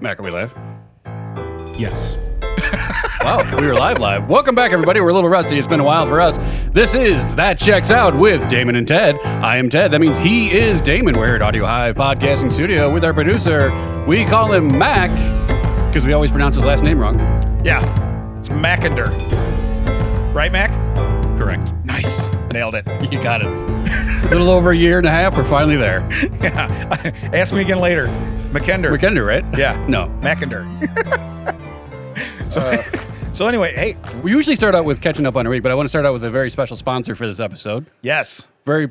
Mac, are we live? Yes. Wow, we are live. Welcome back, everybody. We're a little rusty. It's been a while for us. This is That Checks Out with Damon and Ted. I am Ted. That means he is Damon. We're at Audiohive Podcasting Studio with our producer. We call him Mac because we always pronounce his last name wrong. Yeah. It's Mackender. Right, Mac? Correct. Nice. Nailed it. You got it. A little over a year and a half. We're finally there. Yeah. Ask me again later. McKender. McKender, right? Yeah. No. Mackender. So anyway, hey. We usually start out with catching up on a week, but I want to start out with a very special sponsor for this episode. Yes. Very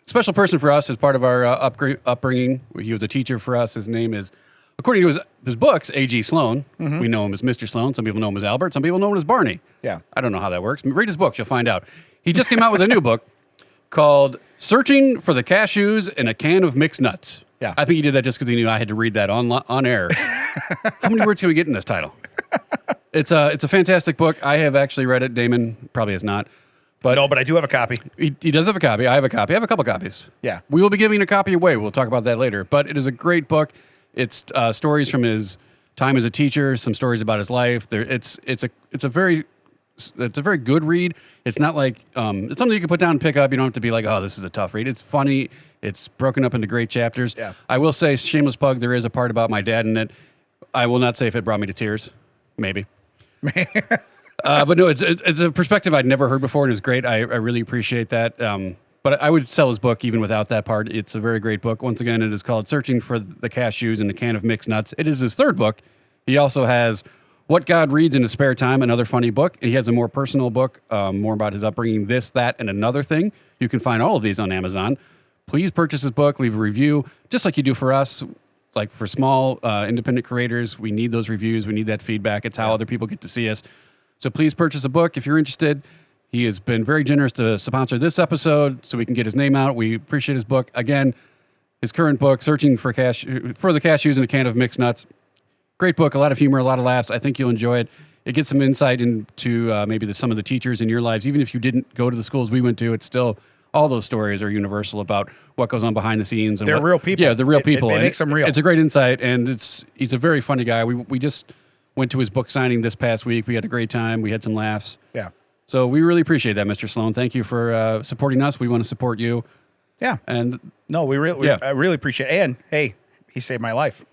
special person for us as part of our upbringing. He was a teacher for us. His name is, according to his books, A.G. Sloan. Mm-hmm. We know him as Mr. Sloan. Some people know him as Albert. Some people know him as Barney. Yeah. I don't know how that works. Read his books. You'll find out. He just came out with a new book called Searching for the Cashews in a Can of Mixed Nuts. Yeah. I think he did that just because he knew I had to read that on air. How many words can we get in this title? It's a fantastic book. I have actually read it. Damon probably has not. But I do have a copy. He does have a copy. I have a copy. I have a couple copies. Yeah. We will be giving a copy away. We'll talk about that later. But it is a great book. It's stories from his time as a teacher, some stories about his life. It's a very good read. It's not like it's something you can put down and pick up. You don't have to be like, oh, this is a tough read. It's funny. It's broken up into great chapters. Yeah. I will say, shameless plug, there is a part about my dad in it. I will not say if it brought me to tears. Maybe. But no, it's a perspective I'd never heard before, and it's great. I really appreciate that. But I would sell his book even without that part. It's a very great book. Once again, it is called Searching for the Cashews in a Can of Mixed Nuts. It is his third book. He also has What God Reads in His Spare Time, another funny book. And he has a more personal book, more about his upbringing, This, That, and Another Thing. You can find all of these on Amazon. Please purchase his book, leave a review, just like you do for us. Like for small independent creators, we need those reviews. We need that feedback. It's how other people get to see us. So please purchase a book if you're interested. He has been very generous to sponsor this episode so we can get his name out. We appreciate his book. Again, his current book, Searching for the Cashews in a Can of Mixed Nuts. Great book, a lot of humor, a lot of laughs. I think you'll enjoy it. It gets some insight into maybe some of the teachers in your lives. Even if you didn't go to the schools we went to, it's still, all those stories are universal about what goes on behind the scenes. And they're real people. Yeah, they're real people. It makes them real. It's a great insight, and he's a very funny guy. We just went to his book signing this past week. We had a great time. We had some laughs. Yeah. So we really appreciate that, Mr. Sloan. Thank you for supporting us. We want to support you. Yeah. And no, I really appreciate it. And hey, he saved my life.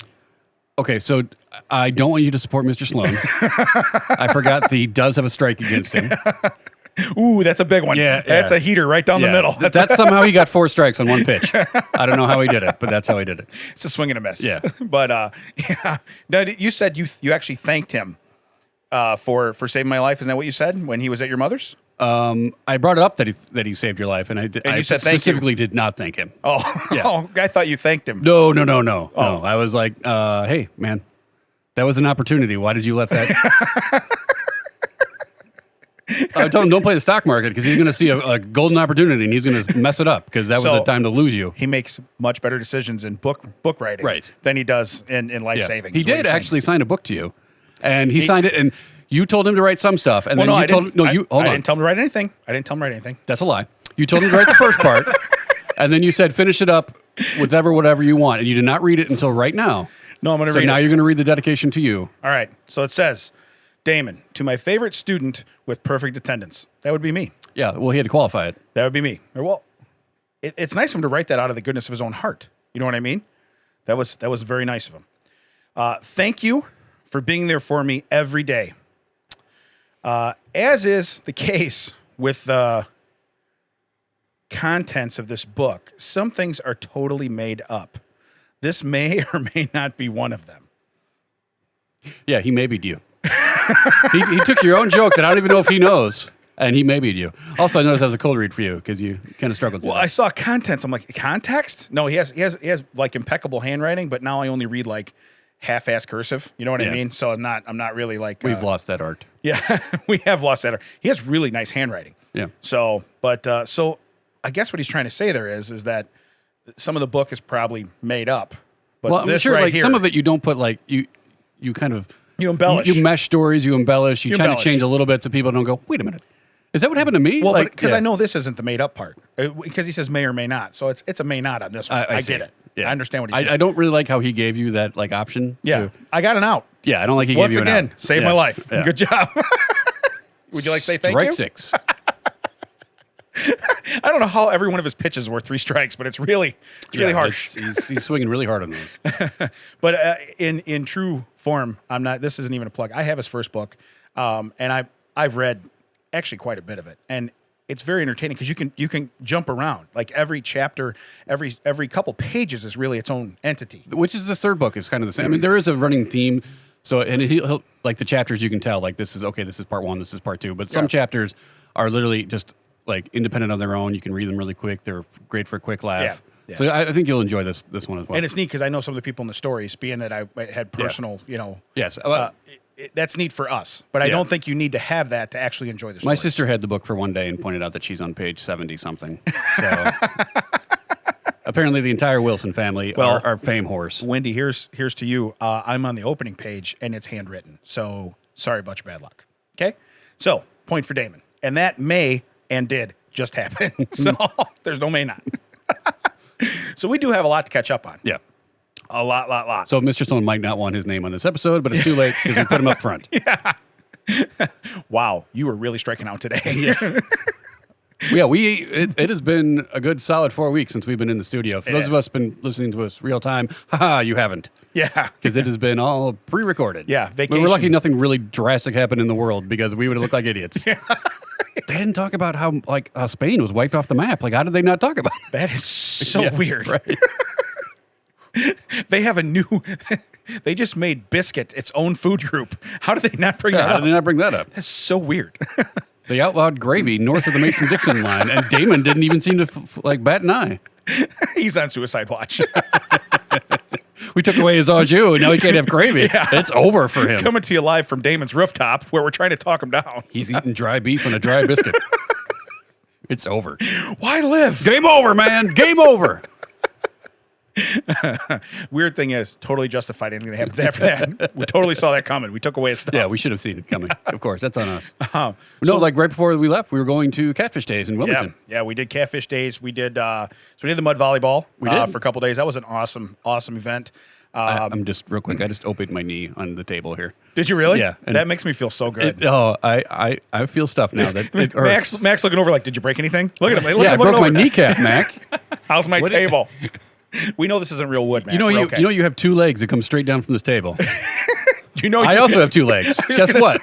Okay, so I don't want you to support Mr. Sloan. I forgot that he does have a strike against him. Ooh, that's a big one. Yeah, that's a heater right down the middle. That's somehow he got 4 strikes on one pitch. I don't know how he did it, but that's how he did it. It's a swing and a miss. Yeah. But yeah. No, you said you actually thanked him for saving my life. Isn't that what you said when he was at your mother's? I brought it up that he saved your life, and I you said thank you. specifically did not thank him. Oh, Yeah. Oh, I thought you thanked him. No. Oh. No. I was like, hey, man, that was an opportunity. Why did you let that? I told him don't play the stock market because he's going to see a golden opportunity and he's going to mess it up because that was the time to lose you. He makes much better decisions in book writing than he does in life savings. He did actually sign a book to you, and he signed it, and you told him to write some stuff, and then you told him, I didn't tell him to write anything. I didn't tell him to write anything. That's a lie. You told him to write the first part, and then you said finish it up with whatever you want, and you did not read it until right now. No, I'm going to read it. So now you're going to read the dedication to you. All right. So it says, Damon, to my favorite student with perfect attendance. That would be me. Yeah, well, he had to qualify it. That would be me. Well, it's nice of him to write that out of the goodness of his own heart. You know what I mean? That was very nice of him. Thank you for being there for me every day. As is the case with the contents of this book, some things are totally made up. This may or may not be one of them. Yeah, he maybe'd you. he took your own joke that I don't even know if he knows, and he maybe'd you. Also, I noticed that was a cold read for you because you kind of struggled. Well, I saw contents. I'm like, context? No, he has like impeccable handwriting, but now I only read like half-ass cursive. You know what I mean? So I'm not really like. We've lost that art. Yeah, we have lost that art. He has really nice handwriting. Yeah. So I guess what he's trying to say there is that some of the book is probably made up. But well, I'm sure like some of it you don't put like you kind of. You embellish. You mesh stories, you embellish, you try to change a little bit so people don't go, wait a minute. Is that what happened to me? Well, because I know this isn't the made up part. Because he says may or may not. So it's a may not on this one. I get it. Yeah. I understand what he's saying. I don't really like how he gave you that like option. Yeah. I got an out. Yeah, I don't like he Once gave you again, an out. saved my life. Good job. Would you like to say thank you? Strike 6. I don't know how every one of his pitches were 3 strikes, but it's really harsh. He's swinging really hard on those. But in true form, I'm not. This isn't even a plug. I have his first book, and I've read actually quite a bit of it, and it's very entertaining because you can jump around. Like every chapter, every couple pages is really its own entity. Which is the third book is kind of the same. I mean, there is a running theme. So, and he'll like the chapters you can tell like this is part 1, this is part 2. But some chapters are literally just like independent on their own. You can read them really quick. They're great for a quick laugh. Yeah. So I think you'll enjoy this one as well. And it's neat because I know some of the people in the stories, being that I had personal, Yes. that's neat for us. But I don't think you need to have that to actually enjoy the story. My sister had the book for one day and pointed out that she's on page 70 something. So apparently the entire Wilson family are fame whores. Wendy, here's to you. I'm on the opening page and it's handwritten. So sorry about your bad luck. Okay. So point for Damon. And that may and did just happen. So there's no may not. So we do have a lot to catch up on. Yeah. A lot. So Mr. Sloan might not want his name on this episode, but it's too late because we put him up front. Yeah. Wow. You were really striking out today. It has been a good solid 4 weeks since we've been in the studio. For those of us been listening to us real time, you haven't. Yeah. Because it has been all pre-recorded. Yeah, But vacation. we're lucky nothing really drastic happened in the world because we would have looked like idiots. Yeah. They didn't talk about how Spain was wiped off the map. Like, how did they not talk about it? That is so weird. Right. They have they just made Biscuit its own food group. How did they not bring that How up? did they not bring that up? That's so weird. They outlawed gravy north of the Mason-Dixon line, and Damon didn't even seem to bat an eye. He's on suicide watch. We took away his au jus, and now he can't have gravy. Yeah. It's over for him. Coming to you live from Damon's rooftop, where we're trying to talk him down. He's eating dry beef on a dry biscuit. It's over. Why live? Game over, man. Game over. Weird thing is, totally justified anything that happens after that. We totally saw that coming. We took away his stuff. Yeah, we should have seen it coming. Of course, that's on us. Like right before we left, we were going to Catfish Days in Wilmington. Yeah, we did Catfish Days. We did the mud volleyball for a couple days. That was an awesome event. I'm just real quick. I just opened my knee on the table here. Did you really? Yeah. That makes me feel so good. I feel stuff now that it hurts. Max looking over like, did you break anything? Look at him. I broke my kneecap, Mac. How's my table? We know this isn't real wood, man. You have 2 legs that come straight down from this table. I also have 2 legs. Guess what?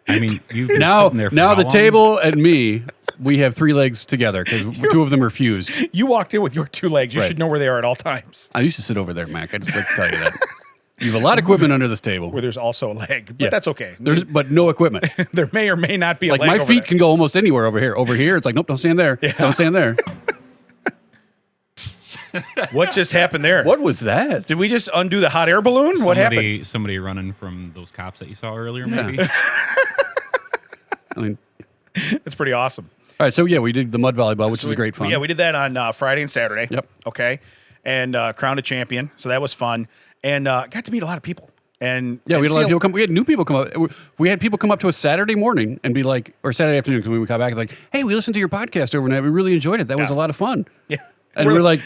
I mean, you've been now sitting there for now how the long? table and me, we have 3 legs together because 2 of them are fused. You walked in with your 2 legs. You Right. should know where they are at all times. I used to sit over there, Mac. I just like to tell you that. You have a lot of equipment under this table. Where there's also a leg, but that's okay. But no equipment. There may or may not be a Like leg my over feet there. can go almost anywhere over here. Over here, it's like, nope, don't stand there. Yeah. Don't stand there. What just happened there? What was that? Did we just undo the hot air balloon? What happened? Somebody running from those cops that you saw earlier, Yeah. maybe? I mean, It's pretty awesome. all right, so yeah, we did the mud volleyball, which was great fun. Yeah, we did that on Friday and Saturday. Yep. Okay. And crowned a champion. So that was fun. And got to meet a lot of people. And Yeah, we had a lot of see people come. We had new people come up. We had people come up to us Saturday morning and be like, or Saturday afternoon, because we would come back like, "Hey, we listened to your podcast overnight. We really enjoyed it. That was a lot of fun." Yeah. And we're like,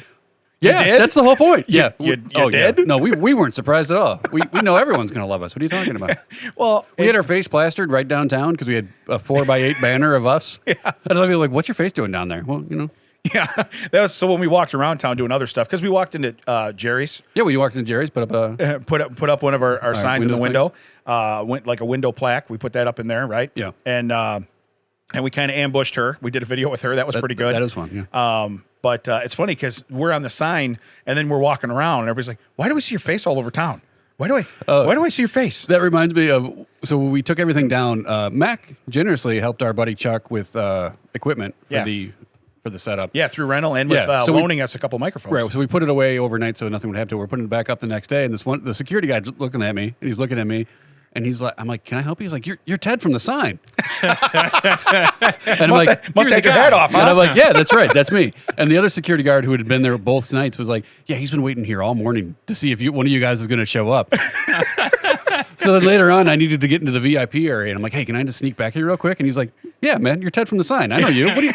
"Yeah, did? that's the whole point." Yeah, you yeah. did? No, we weren't surprised at all. We know everyone's going to love us. What are you talking about? Well, We had our face plastered right downtown because we had a 4x8 banner of us. Yeah. And I'd be like, "What's your face doing down there?" Well, yeah, that was so when we walked around town doing other stuff because we walked into Jerry's, Yeah, well, you walked into Jerry's, put up a put up one of our signs in the window, window went like a window plaque. We put that up in there, right? Yeah. And we kind of ambushed her. We did a video with her. That was pretty good. That was fun. Yeah. But it's funny because we're on the sign and then we're walking around and everybody's like, "Why do we see your face all over town? Why do I see your face?" That reminds me of, so when we took everything down, Mac generously helped our buddy Chuck with equipment for the setup. Yeah, through rental and with loaning us a couple microphones. Right, so we put it away overnight so nothing would happen to it. We're putting it back up the next day, and the security guy looking at me, and he's looking at me, and he's like, I'm like, "Can I help you?" He's like, "You're Ted from the sign." And I'm like, must take your hat off, huh? And I'm like, "Yeah, that's right, that's me." And the other security guard who had been there both nights was like, "Yeah, he's been waiting here all morning to see if one of you guys is going to show up." So then later on, I needed to get into the VIP area, and I'm like, "Hey, can I just sneak back here real quick?" And he's like, Yeah, man, you're Ted from the sign. I know you.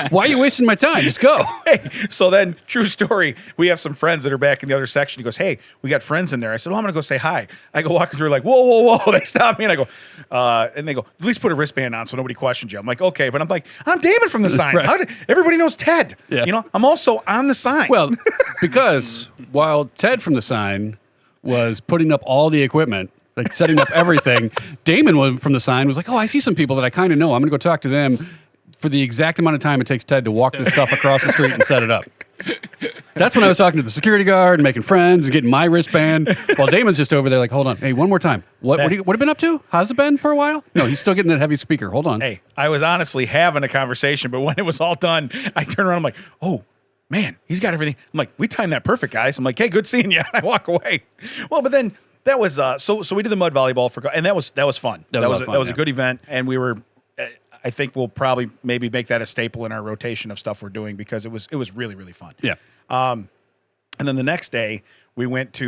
Why are you wasting my time? Just go. Hey, so then, true story, we have some friends that are back in the other section. He goes, hey, we got friends in there. I said, well, I'm going to go say hi. I go walking through like, whoa. They stop me, and I go, and they go, at least put a wristband on so nobody questions you. I'm like, okay. But I'm like, I'm Damon from the sign. Right. Everybody knows Ted. Yeah. I'm also on the sign. Well, because while Ted from the sign was putting up all the equipment, like setting up everything, Damon from the sign was like, oh, I see some people that I kind of know. I'm going to go talk to them for the exact amount of time it takes Ted to walk this stuff across the street and set it up. That's when I was talking to the security guard and making friends and getting my wristband, while Damon's just over there like, hold on. Hey, one more time. What have you been up to? How's it been for a while? No, he's still getting that heavy speaker. Hold on. Hey, I was honestly having a conversation, but when it was all done, I turned around. I'm like, oh, man, he's got everything. I'm like, we timed that perfect, guys. I'm like, hey, good seeing you. And I walk away. Well, but then that was so we did the mud volleyball and that was fun. That was a good event, and we were. I think we'll probably maybe make that a staple in our rotation of stuff we're doing because it was really, really fun. Yeah. And then the next day we went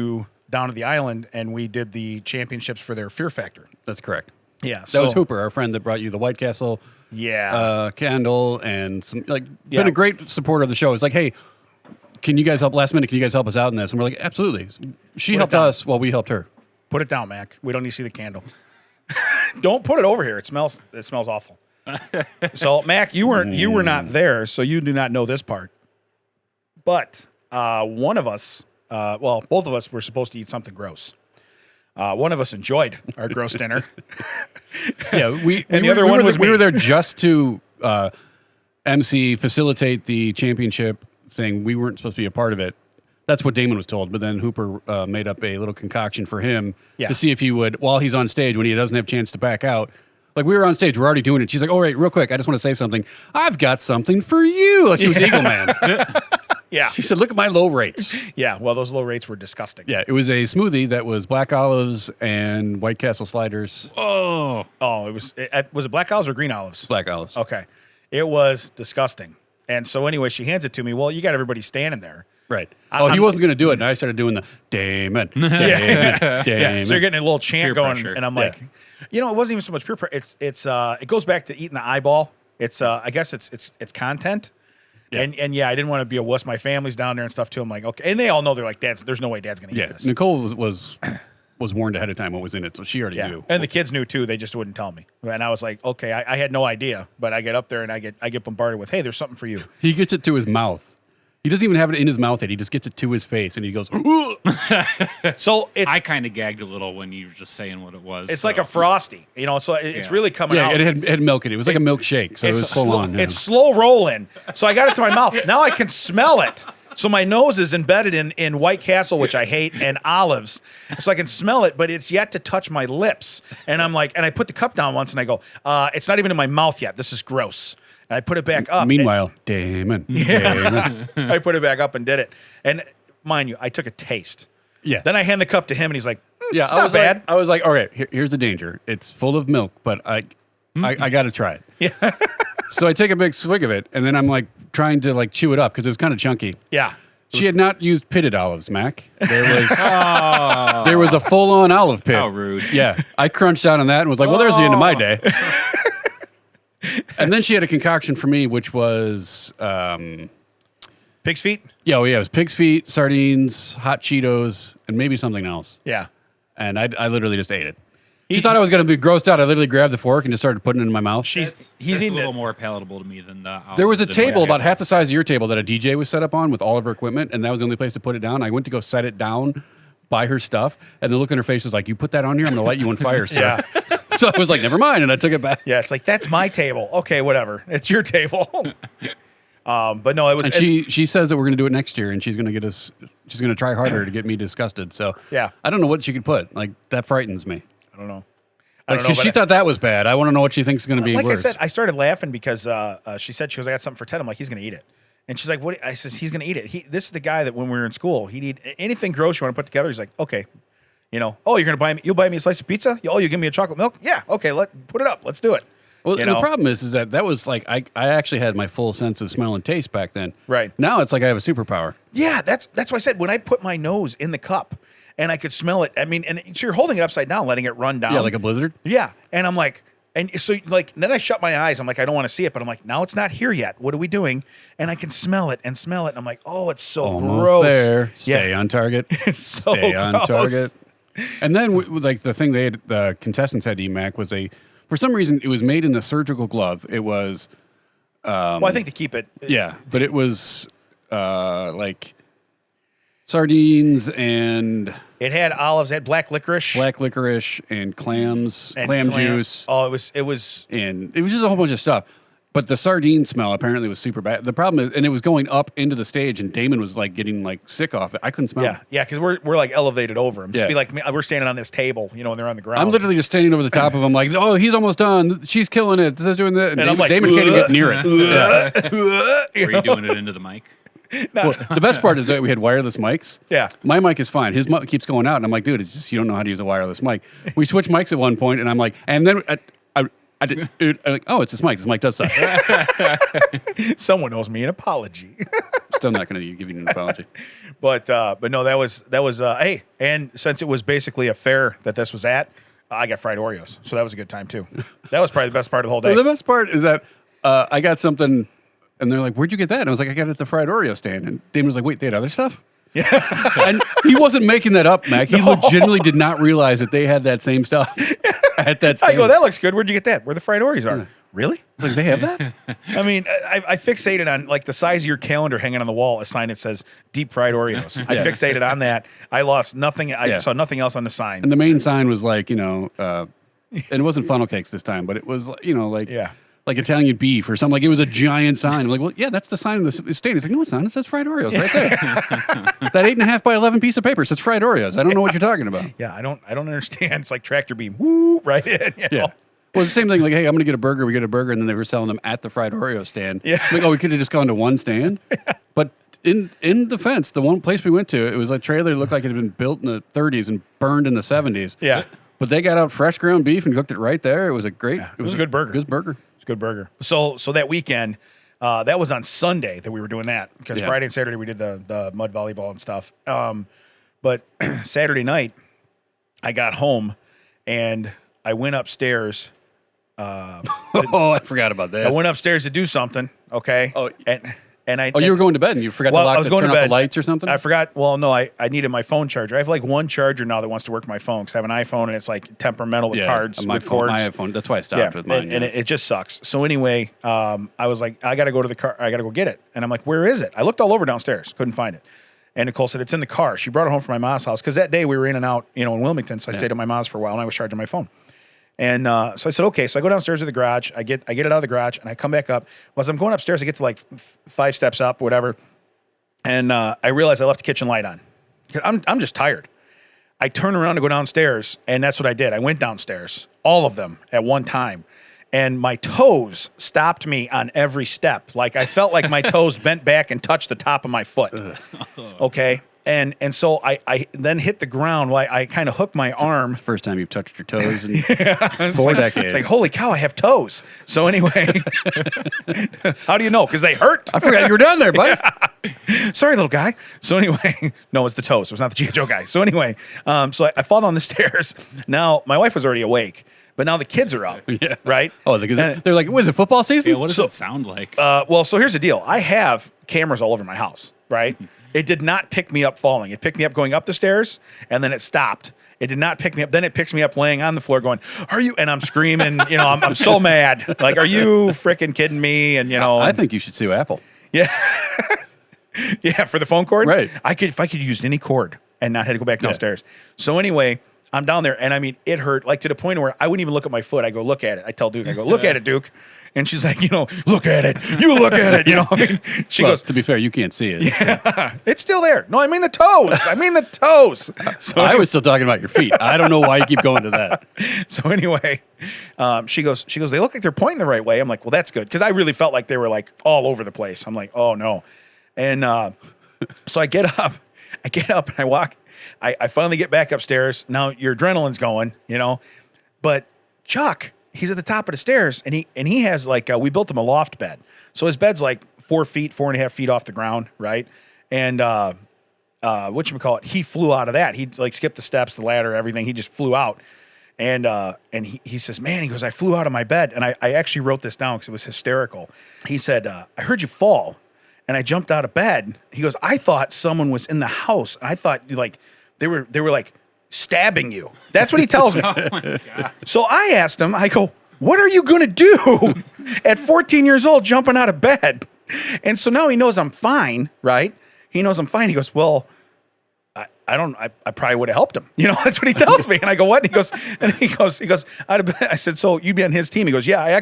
down to the island and we did the championships for their Fear Factor. That's correct. Yeah. That was Hooper, our friend that brought you the White Castle candle and some been a great supporter of the show. It's like, hey, can you guys help last minute? Can you guys help us out in this? And we're like, absolutely. She helped us while we helped her. Put it down, Mac. We don't need to see the candle. Don't put it over here. It smells awful. So, Mac, you were not there, so you do not know this part. But one of us, both of us were supposed to eat something gross. One of us enjoyed our gross dinner. Yeah, we were there just to facilitate the championship thing. We weren't supposed to be a part of it. That's what Damon was told. But then Hooper made up a little concoction for him to see if he would, while he's on stage, when he doesn't have a chance to back out. Like, we were on stage, we're already doing it. She's like, oh, right, real quick, I just want to say something. I've got something for you. Like, she was Eagle Man. Yeah. She said, look at my low rates. Yeah, well, those low rates were disgusting. Yeah, it was a smoothie that was black olives and White Castle sliders. Oh, was it black olives or green olives? Black olives. Okay. It was disgusting. And so anyway, she hands it to me. Well, you got everybody standing there. Right. He wasn't going to do it, and I started doing the Damon. Yeah. So you're getting a little chant Peer going, pressure. and I'm like, it wasn't even so much peer pressure. It goes back to eating the eyeball. It's I guess it's content. Yeah. And I didn't want to be a wuss. My family's down there and stuff too. I'm like, okay, and they all know. They're like, there's no way Dad's going to eat this. Nicole was warned ahead of time what was in it, so she already knew. And the kids knew too. They just wouldn't tell me. And I was like, okay, I had no idea. But I get up there and I get bombarded with, hey, there's something for you. He gets it to his mouth. He doesn't even have it in his mouth yet. He just gets it to his face, and he goes, So I kind of gagged a little when you were just saying what it was. It's like a Frosty, so it's really coming out. Yeah, it had milk in it. It was like a milkshake, so it was full on. It's slow rolling. So I got it to my mouth. Now I can smell it. So my nose is embedded in White Castle, which I hate, and olives. So I can smell it, but it's yet to touch my lips. And I'm like, and I put the cup down once, and I go, it's not even in my mouth yet. This is gross. And I put it back up. Meanwhile, Damon. I put it back up and did it. And mind you, I took a taste. Yeah. Then I hand the cup to him, and he's like, it's I not was bad. I was like, all right, here's the danger. It's full of milk, but I got to try it. Yeah. So I take a big swig of it, and then I'm like trying to like chew it up because it was kind of chunky. Yeah. She had not used pitted olives, Mac. There was a full-on olive pit. How rude. Yeah. I crunched down on that and was like, well, there's the end of my day. And then she had a concoction for me, which was Pig's feet? Yeah, it was pig's feet, sardines, hot Cheetos, and maybe something else. Yeah. And I literally just ate it. She thought I was going to be grossed out. I literally grabbed the fork and just started putting it in my mouth. He's a little more palatable to me than the olives. There was a table about half the size of your table that a DJ was set up on with all of her equipment, and that was the only place to put it down. I went to go set it down by her stuff, and the look on her face was like, you put that on here, I'm going to light you on fire, sir. Yeah. So I was like, never mind, and I took it back. Yeah, it's like, that's my table. Okay, whatever. It's your table. But no, it was... And she says that we're going to do it next year, and she's going to try harder to get me disgusted. So yeah. I don't know what she could put. Like, that frightens me. I don't know. She thought that was bad. I want to know what she thinks is going to be like worse. I said, I started laughing because she said, I got something for Ted. I'm like, he's going to eat it. And she's like, what? I says, he's going to eat it. This is the guy that when we were in school, he'd eat anything gross you want to put together. He's like, okay. Oh, you're going to buy me, you'll buy me a slice of pizza? Oh, you give me a chocolate milk? Yeah. Okay. Put it up. Let's do it. Well, the problem is that was like, I actually had my full sense of smell and taste back then. Right. Now it's like I have a superpower. Yeah. That's what I said. When I put my nose in the cup, and I could smell it. I mean, and so you're holding it upside down, letting it run down. Yeah, like a blizzard. Yeah. And I'm like, And so, like, then I shut my eyes. I'm like, I don't want to see it, but I'm like, now it's not here yet. What are we doing? And I can smell it and smell it. And I'm like, oh, it's so Almost gross. there. Stay on target. It's so Stay on gross. target. And then, like, the thing the contestants had to eat, Mac, was for some reason, it was made in a surgical glove. It was. Well, I think to keep it. Yeah, but it was like sardines and. It had olives, it had black licorice and clams, and clam juice. Oh, it was. And it was just a whole bunch of stuff. But the sardine smell apparently was super bad. The problem is, and it was going up into the stage, and Damon was like getting like sick off it. I couldn't smell it. Yeah, because we're like elevated over him. Just Yeah. be like, we're standing on this table, you know, and they're on the ground. I'm literally just standing over the top of him, like, oh, he's almost done. She's killing it. This is doing that. And I'm like, Damon can't even get near it. Were you doing it into the mic? Well, the best part is that we had wireless mics. Yeah. My mic is fine. His mic keeps going out, and I'm like, dude, it's just you don't know how to use a wireless mic. We switched mics at one point, and I'm like, and then I did, I'm like, oh, it's this mic. This mic does suck. Someone owes me an apology. Still not going to give you an apology. But no, that was hey, and since it was basically a fair that this was at, I got fried Oreos, so that was a good time too. That was probably the best part of the whole day. Well, the best part is that I got something, and they're like, "Where'd you get that?" And I was like, "I got it at the fried Oreo stand." And Damon was like, "Wait, they had other stuff?" Yeah, and he wasn't making that up, Mac. He legitimately did not realize that they had that same stuff at that stand. I go, that looks good. Where'd you get that? Where the fried Oreos are? Yeah. Really? Like, they have that? I mean, I fixated on like the size of your calendar hanging on the wall, a sign that says deep fried Oreos. I fixated on that. I lost nothing. I saw nothing else on the sign. And the main sign was like, and it wasn't funnel cakes this time, but it was, like Italian beef or something. Like, it was a giant sign. I'm like, well, yeah, that's the sign of the stand. He's like, no, it's not. It says fried Oreos right there. That 8.5 by 11 piece of paper says fried Oreos. I don't know what you're talking about. Yeah, I don't understand. It's like tractor beam. Woo, right in. You know? Well, it's the same thing. Like, hey, I'm going to get a burger. We get a burger, and then they were selling them at the fried Oreo stand. Yeah. Like, oh, we could have just gone to one stand. But in defense, the one place we went to, it was a trailer that looked like it had been built in the 30s and burned in the 70s. Yeah. But they got out fresh ground beef and cooked it right there. It was a great. Yeah, it was a good burger. Good burger. It's a good burger. So that weekend, that was on Sunday that we were doing that because Friday and Saturday we did the mud volleyball and stuff. But Saturday night, I got home and I went upstairs. I forgot about that. I went upstairs to do something. Okay. Oh, and I. Oh, you were going to bed and you forgot to turn off the lights or something? I forgot. Well, no, I needed my phone charger. I have like one charger now that wants to work my phone because I have an iPhone and it's like temperamental with cards. My iPhone. That's why I stopped with mine. And it just sucks. So anyway, I was like, I got to go to the car. I got to go get it. And I'm like, where is it? I looked all over downstairs. Couldn't find it. And Nicole said, it's in the car. She brought it home from my mom's house because that day we were in and out, in Wilmington. So I stayed at my mom's for a while and I was charging my phone. And so I said, okay. So I go downstairs to the garage. I get it out of the garage, and I come back up. Well, as I'm going upstairs, I get to like 5 steps up, whatever. And I realize I left the kitchen light on. I'm just tired. I turn around to go downstairs, and that's what I did. I went downstairs, all of them at one time. And my toes stopped me on every step. Like I felt like my toes bent back and touched the top of my foot. Okay. And so I then hit the ground while I kind of hooked my arm. It's the first time you've touched your toes in 4 decades. It's like, holy cow, I have toes. So anyway, how do you know? Because they hurt. I forgot you were down there, buddy. Yeah. Sorry, little guy. So anyway, no, it's the toes. It was not the G.I. Joe guy. So anyway, so I fall down the stairs. Now, my wife was already awake. But now the kids are up, right? Oh, because they're like, what is it, football season? Yeah, what does it sound like? Well, so here's the deal. I have cameras all over my house, right? It did not pick me up falling. It picked me up going up the stairs, and then it stopped. It did not pick me up. Then it picks me up laying on the floor going, are you? And I'm screaming, I'm so mad. Like, are you freaking kidding me? And, I think you should sue Apple. Yeah. Yeah, for the phone cord? Right. If I could use any cord and not have to go back downstairs. So anyway, I'm down there, and I mean, it hurt, like to the point where I wouldn't even look at my foot. I go, look at it. I tell Duke, look at it, Duke. And she's like, look at it. You look at it. I mean, she goes, to be fair, you can't see it. Yeah, it's still there. No, I mean the toes. So I was still talking about your feet. I don't know why you keep going to that. So anyway, she goes, they look like they're pointing the right way. I'm like, well, that's good. Because I really felt like they were like all over the place. I'm like, oh no. And so I get up and I walk. I finally get back upstairs. Now your adrenaline's going, but Chuck, he's at the top of the stairs, and he has like we built him a loft bed, so his bed's like 4.5 feet off the ground, right? And whatchamacallit, he flew out of that. He like skipped the steps, the ladder, everything. He just flew out, And he says, man, he goes, I flew out of my bed. And I actually wrote this down because it was hysterical. He said, I heard you fall. And I jumped out of bed. He goes, I thought someone was in the house. I thought like they were like stabbing you. That's what he tells me. Oh my God. So I asked him, I go, what are you going to do at 14 years old jumping out of bed? And so now he knows I'm fine, right? He knows I'm fine. He goes, well, I probably would have helped him. You know, that's what he tells me. And I go, what? And he goes, I said, so you'd be on his team. He goes, yeah,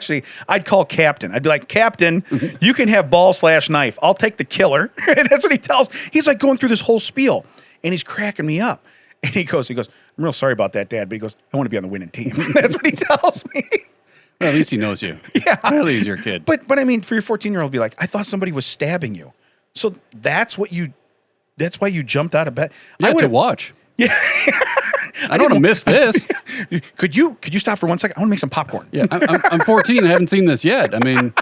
I'd call captain. I'd be like, Captain, you can have ball/knife. I'll take the killer. And that's what he tells. He's like going through this whole spiel and he's cracking me up. And he goes, I'm real sorry about that, Dad. But he goes, I want to be on the winning team. That's what he tells me. Well, at least he knows you. Yeah. Clearly he's your kid. But I mean, for your 14-year-old, be like, I thought somebody was stabbing you. So that's why you jumped out of bed. Yeah, to watch. Yeah. I don't want to miss this. Could you stop for 1 second? I want to make some popcorn. Yeah, I'm 14. I haven't seen this yet. I mean,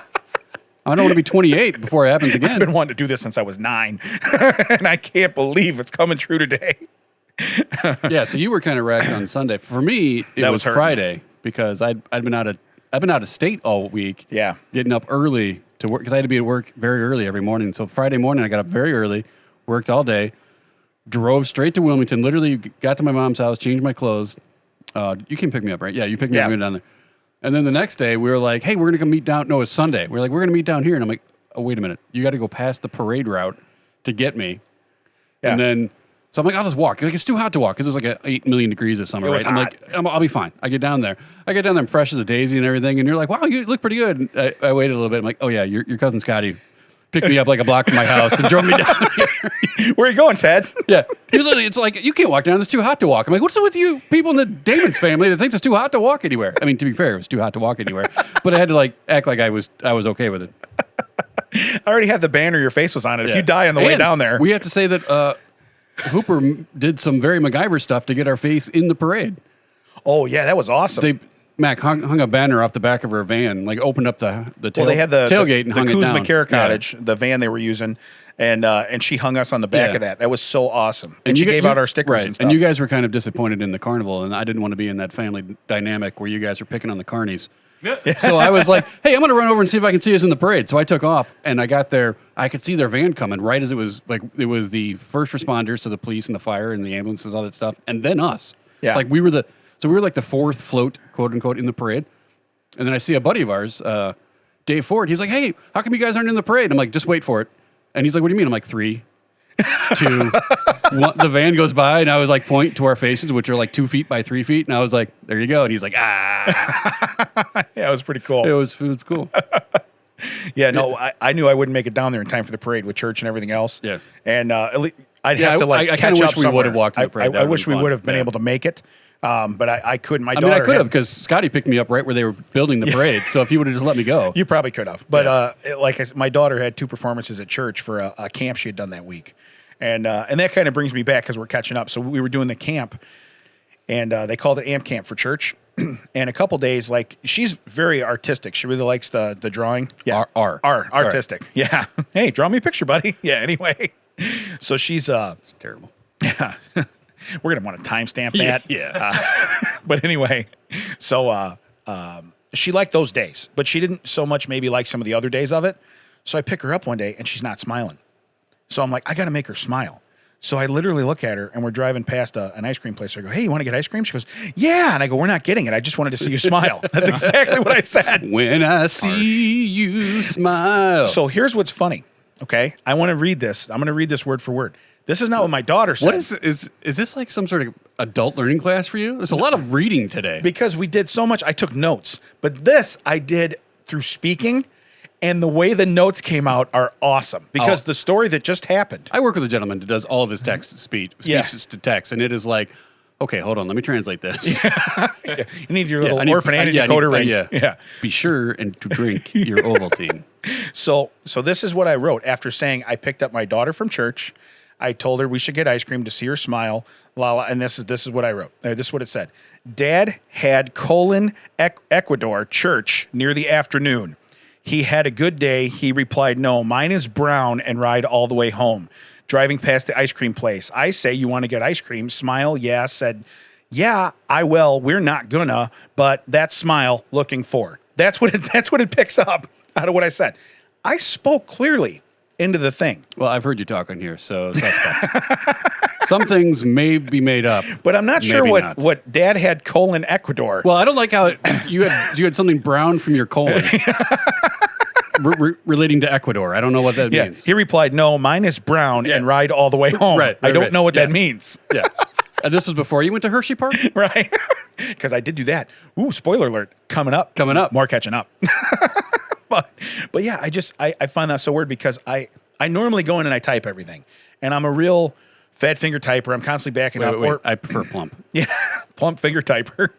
I don't want to be 28 before it happens again. I've been wanting to do this since I was 9, and I can't believe it's coming true today. Yeah, so you were kind of wrecked on Sunday. For me, it was Friday because I've been out of state all week. Yeah, getting up early to work because I had to be at work very early every morning. So Friday morning, I got up very early, worked all day, drove straight to Wilmington. Literally got to my mom's house, changed my clothes. You can pick me up, right? Yeah, you picked me up. We went down there. And then the next day, we were like, hey, we're going to come meet down. No, it's Sunday. We're going to meet down here. And I'm like, oh, wait a minute. You got to go past the parade route to get me. Yeah. And then, so I'm like, I'll just walk. Like, it's too hot to walk because it was like 8 million degrees this summer, right? I'm like, I'll be fine. I get down there. I'm fresh as a daisy and everything. And you're like, wow, you look pretty good. And I waited a little bit. I'm like, oh, yeah, your cousin Scotty picked me up like a block from my house and drove me down here. Where are you going, Ted? Yeah. Usually it's like, you can't walk down. It's too hot to walk. I'm like, what's up with you people in the Damon's family that thinks it's too hot to walk anywhere? I mean, to be fair, it was too hot to walk anywhere. But I had to like act like I was okay with it. I already had the banner your face was on it. If you die on the way down there. We have to say that Hooper did some very MacGyver stuff to get our face in the parade. Oh, yeah, that was awesome. Mac hung a banner off the back of her van, like opened up the they had the tailgate and hung it down. The Kuzma Cottage, the van they were using, and she hung us on the back of that. That was so awesome. And she gave out our stickers and stuff. And you guys were kind of disappointed in the carnival, and I didn't want to be in that family dynamic where you guys were picking on the carnies. Yeah. So I was like, hey, I'm going to run over and see if I can see us in the parade. So I took off, and I got there. I could see their van coming right as it was the first responders, so the police and the fire and the ambulances, all that stuff, and then us. Yeah. Like we were like the fourth float, quote unquote, in the parade. And then I see a buddy of ours, Dave Ford. He's like, hey, how come you guys aren't in the parade? I'm like, just wait for it. And he's like, what do you mean? I'm like, 3, 2, 1. The van goes by, and I was like, point to our faces, which are like 2 feet by 3 feet. And I was like, there you go. And he's like, ah. Yeah, it was pretty cool. It was cool. Yeah, no, I knew I wouldn't make it down there in time for the parade with church and everything else. Yeah. And I'd have to I kind of wish we would have walked in the parade. I wish we would have been able to make it. But I couldn't. I mean, I could have because Scotty picked me up right where they were building the parade. So if he would have just let me go. You probably could have. But like I said, my daughter had 2 performances at church for a camp she had done that week. And that kind of brings me back because we're catching up. So we were doing the camp, and they called it AMP camp for church. And a couple days, like, she's very artistic. She really likes the drawing. Yeah. Artistic. Yeah. Hey, draw me a picture, buddy. Yeah, anyway. So she's... It's terrible. Yeah. We're going to want to timestamp that. Yeah. But anyway, so she liked those days, but she didn't so much maybe like some of the other days of it. So I pick her up one day, and she's not smiling. So I'm like, I got to make her smile. So I literally look at her, and we're driving past an ice cream place. I go, hey, you want to get ice cream? She goes, yeah. And I go, we're not getting it. I just wanted to see you smile. That's exactly what I said. When I see you smile. So here's what's funny, okay? I want to read this. I'm going to read this word for word. This is not what my daughter said. What is this like some sort of adult learning class for you? There's a lot of reading today. Because we did so much, I took notes. But this I did through speaking, and the way the notes came out are awesome. Because the story that just happened. I work with a gentleman that does all of his speeches to text, and it is like, okay, hold on, let me translate this. Yeah. You need your little orphan antidecoder ring. Yeah. Be sure and to drink your Ovaltine. So this is what I wrote after saying I picked up my daughter from church. I told her we should get ice cream to see her smile. And this is what I wrote. This is what it said. Dad had Ecuador church near the afternoon. He had a good day. He replied, no, mine is brown and ride all the way home. Driving past the ice cream place. I say, you want to get ice cream? Smile, yeah. Said, Yeah, I will. We're not gonna, but that smile looking for. That's what it picks up out of what I said. I spoke clearly into the thing. Well, I've heard you talk on here, so suspect. Some things may be made up, But I'm not sure maybe what, not. what Dad had colon Ecuador. Well, I don't like how you had something brown from your colon relating to Ecuador. I don't know what that yeah. means. He replied, no, mine is brown Yeah. and ride all the way home. Right, I right, don't right. know what Yeah. that means. Yeah. And this was before you went to Hershey Park? Right? Because I did do that. Ooh, spoiler alert. Coming up. More catching up. but yeah, I find that so weird because I normally go in and I type everything. And I'm a real fat finger typer. I'm constantly backing up. Wait. I prefer plump. Yeah, plump finger typer.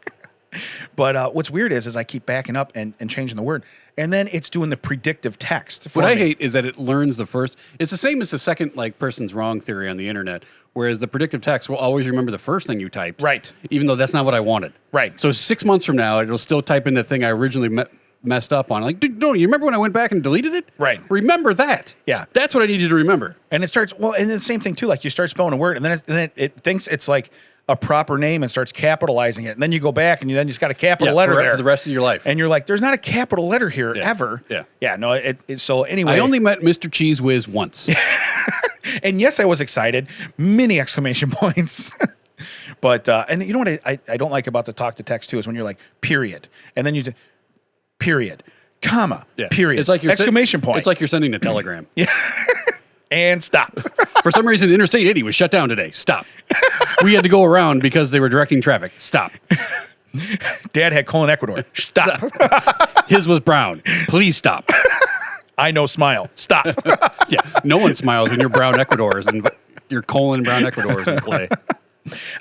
But what's weird is I keep backing up and changing the word. And then it's doing the predictive text for What I me. hate is that it learns the first. It's the same as the second person's wrong theory on the internet, whereas the predictive text will always remember the first thing you typed. Right. Even though that's not what I wanted. Right. So 6 months from now, it'll still type in the thing I originally messed up on. Like, dude, no, you remember when I went back and deleted it? Right. Remember that. Yeah. That's what I need you to remember. And it starts, well, and then the same thing too, like you start spelling a word and then it thinks it's like a proper name and starts capitalizing it. And then you go back and you just got a capital letter there. For the rest of your life. And you're like, there's not a capital letter here ever. Yeah. Yeah, no, so anyway. I only met Mr. Cheese Whiz once. And yes, I was excited. Many exclamation points. But, and you know what I don't like about the talk to text too is when you're like, period. And then you do, period, comma, period. It's like you're exclamation point. It's like you're sending a telegram. Yeah. And stop. For some reason, Interstate 80 was shut down today. Stop. We had to go around because they were directing traffic. Stop. Dad had colon Ecuador. Stop. His was brown. Please stop. I know smile. Stop. Yeah. No one smiles when your brown Ecuador is in your colon brown Ecuador is in play.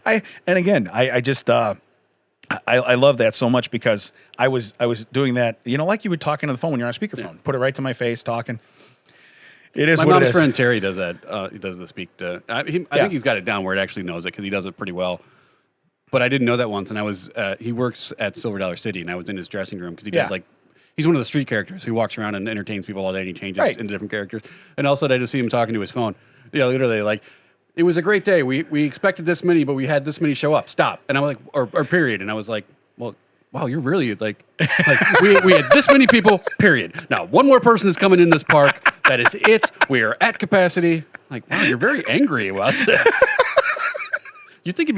I just I love that so much because I was doing that, like you would talk into the phone when you're on a speakerphone. Put it right to my face, talking. It is My what mom's it is. friend Terry does that. He does the speak to. I think he's got it down where it actually knows it because he does it pretty well. But I didn't know that once, and I was. He works at Silver Dollar City, and I was in his dressing room because he does he's one of the street characters who walks around and entertains people all day, and he changes into different characters. And all of a sudden, I just see him talking to his phone. Yeah, literally, like, it was a great day. We expected this many, but we had this many show up. Stop. And I'm like, or period. And I was like, well, wow, you're really like we had this many people, period. Now, one more person is coming in this park. That is it. We are at capacity. Like, wow, you're very angry about this. You'd think you'd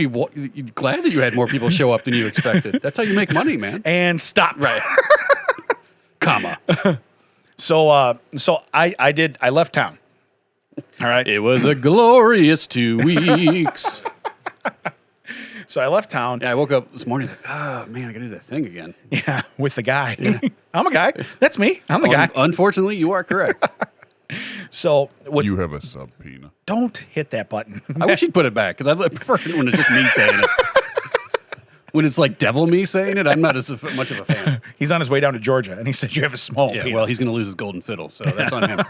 be glad that you had more people show up than you expected. That's how you make money, man. And stop. Right. Comma. So I left town. All right. It was a glorious 2 weeks. So I left town. Yeah, I woke up this morning like, oh, man, I got to do that thing again. Yeah, with the guy. Yeah. I'm a guy. That's me. I'm the guy. Unfortunately, you are correct. So you have a subpoena. Don't hit that button. I wish he'd put it back because I prefer it when it's just me saying it. When it's like devil me saying it, I'm not as much of a fan. He's on his way down to Georgia, and he said you have a small Yeah, penis. well, he's going to lose his golden fiddle, so that's on him.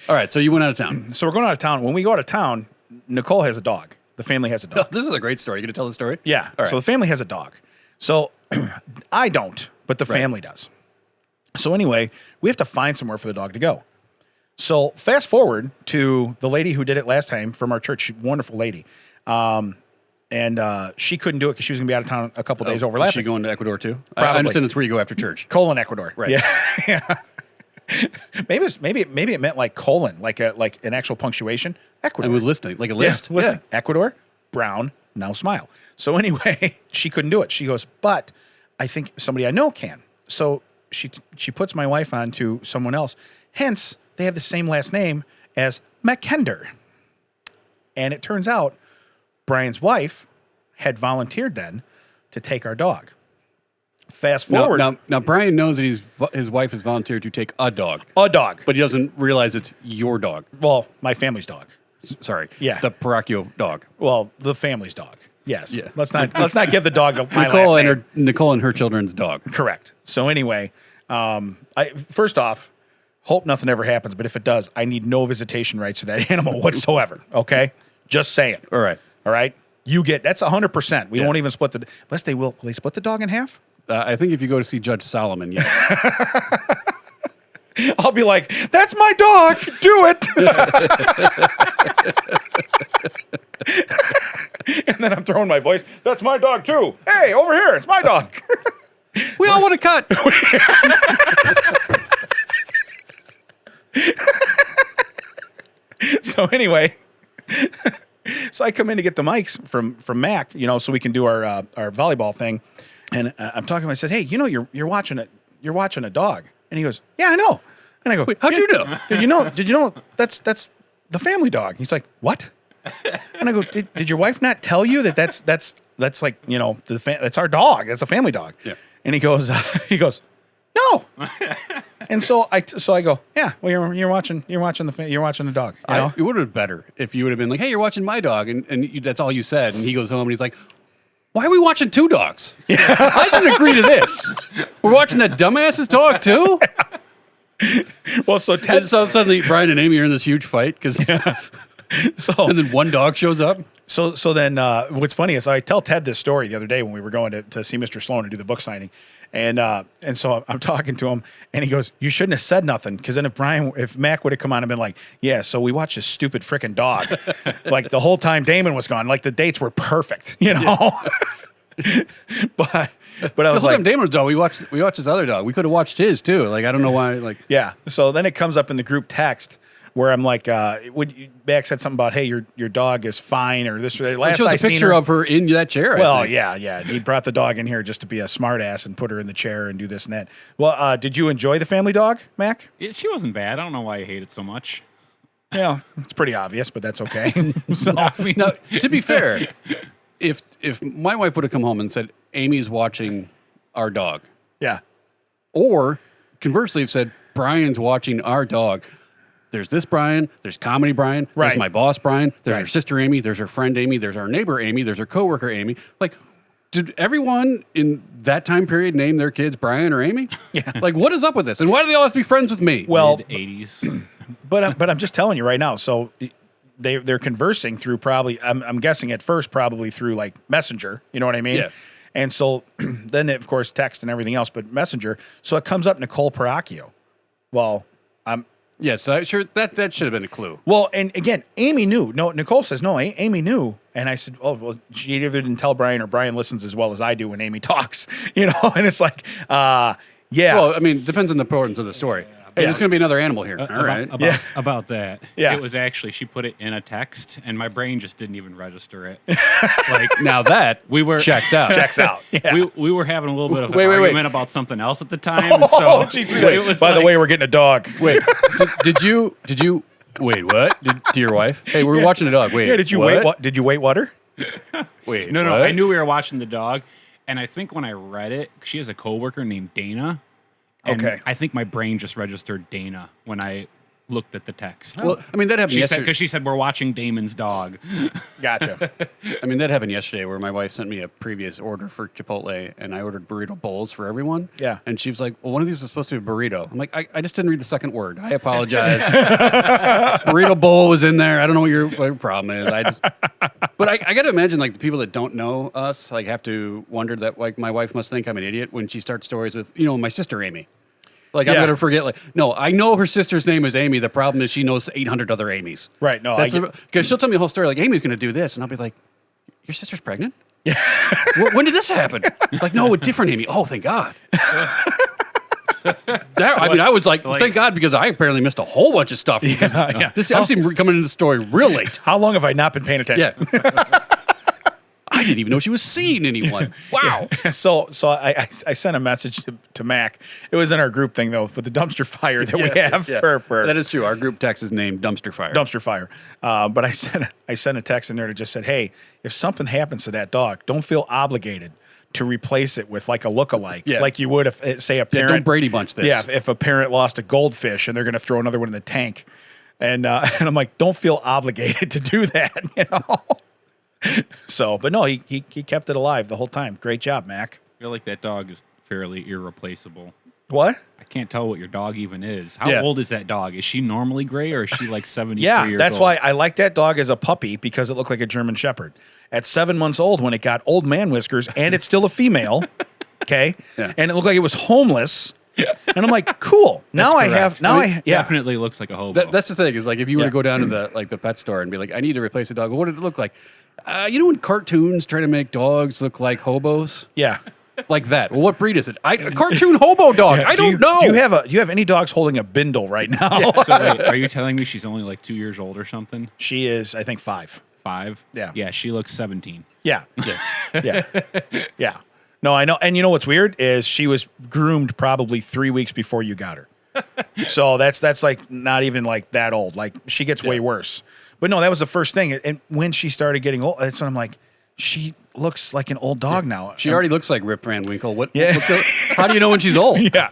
All right, so you went out of town. So we're going out of town. When we go out of town, Nicole has a dog. The family has a dog. This is a great story. You going to tell the story? Yeah. All right. So the family has a dog. So I don't, but the family does. So anyway, we have to find somewhere for the dog to go. So fast forward to the lady who did it last time from our church, wonderful lady. And she couldn't do it because she was going to be out of town a couple days Is overlapping. she going to Ecuador too? I Probably. understand that's where you go after church. Colon Ecuador. Right. Yeah. Yeah. maybe it meant like colon, like an actual punctuation. Ecuador. And with listing, like a list. Yeah, listing. Ecuador, brown, now smile. So anyway, she couldn't do it. She goes, but I think somebody I know can. So she puts my wife on to someone else. Hence, they have the same last name as McKender. And it turns out Brian's wife had volunteered then to take our dog. Fast forward. Now Brian knows that his wife has volunteered to take a dog. A dog. But he doesn't realize it's your dog. Well, my family's dog. Sorry. Yeah. The parochial dog. Well, the family's dog. Yes. Yeah. Let's not give the dog my last name. Nicole and her children's dog. Correct. So anyway, first off, hope nothing ever happens, but if it does, I need no visitation rights to that animal whatsoever. Okay? Just saying. All right. All right? You get, that's 100%. We won't even split unless will they split the dog in half? I think if you go to see Judge Solomon, yes. I'll be like, that's my dog. Do it. And then I'm throwing my voice. That's my dog too. Hey, over here. It's my dog. We all want to cut. So anyway, so I come in to get the mics from Mac, so we can do our volleyball thing. And I'm talking to him. I said, hey, you're watching a dog. And he goes, yeah, I know. And I go, Wait, how'd you know? Did you know that's the family dog? He's like, what? And I go, did your wife not tell you that's like, that's our dog. That's a family dog. Yeah. And he goes, no. And so I go, yeah, well, you're watching the dog. It would have been better if you would have been like, hey, you're watching my dog. And that's all you said. And he goes home and he's like, why are we watching two dogs? I didn't agree to this. We're watching that dumbass's dog too? Well, so Ted, And so suddenly Brian and Amy are in this huge fight because, and then one dog shows up. So then what's funny is I tell Ted this story the other day when we were going to see Mr. Sloan to do the book signing. And so I'm talking to him and he goes, you shouldn't have said nothing. Because then if Mac would have come on and been like, yeah, so we watched this stupid freaking dog. Like the whole time Damon was gone, like the dates were perfect, Yeah. But I was The whole like, time Damon was dog, we watched this other dog. We could have watched his too. Like, I don't know why. Like, yeah. So then it comes up in the group text where I'm like, Mac said something about, hey, your dog is fine or this or that. it Last shows I a seen picture her, of her in that chair. I well, think. yeah. He brought the dog in here just to be a smart ass and put her in the chair and do this and that. Well, did you enjoy the family dog, Mac? She wasn't bad. I don't know why you hate it so much. Yeah, it's pretty obvious, but that's okay. So, Now, to be fair, if my wife would have come home and said, Amy's watching our dog, yeah. or conversely have said, Brian's watching our dog, there's this Brian, there's comedy Brian, Right. there's my boss Brian, there's Right. her sister Amy, there's her friend Amy, there's our neighbor Amy, there's her coworker Amy. Like, did everyone in that time period name their kids Brian or Amy? Yeah. Like, what is up with this? And why do they all have to be friends with me? Well, Mid-'80s. but I'm just telling you right now. So they're conversing through probably, I'm guessing at first probably through like Messenger. You know what I mean? Yeah. And so then of course text and everything else, but Messenger. So it comes up Nicole Paracchio. Well, yes, sure, that should have been a clue. Well, and again, Amy knew. No, Nicole says, no, Amy knew. And I said, oh, well, she either didn't tell Brian or Brian listens as well as I do when Amy talks, And it's like, yeah. Well, I mean, it depends on the importance of the story. Hey, there's going to be another animal here. All right. About that. Yeah. It was actually, she put it in a text, and my brain just didn't even register it. Like, now that checks out. Checks out. Yeah. We were having a little bit of an Wait. argument about something else at the time. And so geez, it was by the like- way, we're getting a dog. Wait, did you wait, what? To your wife? Hey, we're watching a dog. Wait. Yeah, did you what? wait? Did you wait water? Wait. No, what? I knew we were watching the dog, and I think when I read it, she has a coworker named Dana. And Okay. I think my brain just registered Dana when I looked at the text. Well, I mean, that happened She said, yesterday. because she said, we're watching Damon's dog. Gotcha. I mean, that happened yesterday where my wife sent me a previous order for Chipotle and I ordered burrito bowls for everyone. Yeah. And she was like, well, one of these was supposed to be a burrito. I'm like, I just didn't read the second word. I apologize. Burrito bowl was in there. I don't know what your problem is. But I got to imagine like the people that don't know us like have to wonder that like my wife must think I'm an idiot when she starts stories with, my sister Amy. Like, I'm Yeah. going to forget, like, no, I know her sister's name is Amy. The problem is she knows 800 other Amy's. Right, no, Because she'll tell me the whole story, like, Amy's going to do this. And I'll be like, your sister's pregnant? Yeah. When did this happen? Like, no, a different Amy. Oh, thank God. I was like, thank God, because I apparently missed a whole bunch of stuff. Yeah. I've seen coming into the story real late. How long have I not been paying attention? Yeah. I didn't even know she was seeing anyone. Wow. Yeah. So I sent a message to Mac. It was in our group thing though, but the dumpster fire that we have for that is true. Our group text is named Dumpster Fire. Dumpster fire. But I sent a text in there that just said, hey, if something happens to that dog, don't feel obligated to replace it with like a lookalike, like you would if say a parent. Don't Brady Bunch this. Yeah, if a parent lost a goldfish and they're going to throw another one in the tank, and I'm like, don't feel obligated to do that, So, but no, he kept it alive the whole time. Great job, Mac. I feel like that dog is fairly irreplaceable. What? I can't tell what your dog even is. How Yeah. old is that dog? Is she normally gray or is she like 73 Yeah, years that's old? why I like that dog as a puppy because it looked like a German Shepherd. At 7 months old, when it got old man whiskers, and it's still a female, okay, and it looked like it was homeless. And I'm like, cool. Now I have. Now I definitely looks like a hobo. That's the thing is like if you were to go down to the pet store and be like, I need to replace a dog. What did it look like? You know when cartoons try to make dogs look like hobos? Yeah. Like that. Well, what breed is it? A cartoon hobo dog. I don't know. Do you have any dogs holding a bindle right now? So wait, are you telling me she's only like 2 years old or something? She is, I think, 5. 5? Yeah. Yeah, she looks 17. Yeah. Yeah. Yeah. No, I know. And you know what's weird is she was groomed probably 3 weeks before you got her. So that's like not even like that old. Like she gets way worse. But no, that was the first thing. And when she started getting old, that's when I'm like, she looks like an old dog now. She already looks like Rip Van Winkle. Yeah. How do you know when she's old? Yeah.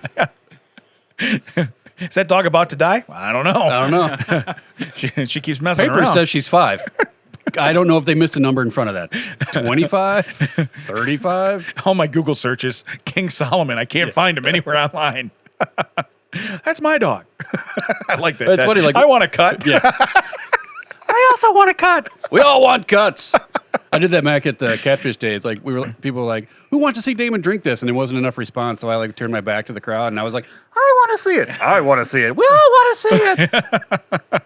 Is that dog about to die? I don't know. I don't know. She keeps messing Paper around. says she's 5. I don't know if they missed a number in front of that. 25? 35? All my Google searches, King Solomon. I can't find him anywhere online. That's my dog. I like that. That's funny. Like, I want a cut. Yeah. I also want a cut. We all want cuts. I did that, Mac, at the Catfish Days. Like people were like, "Who wants to see Damon drink this?" And there wasn't enough response, so I like turned my back to the crowd and I was like, "I want to see it. I want to see it. We all want to see it."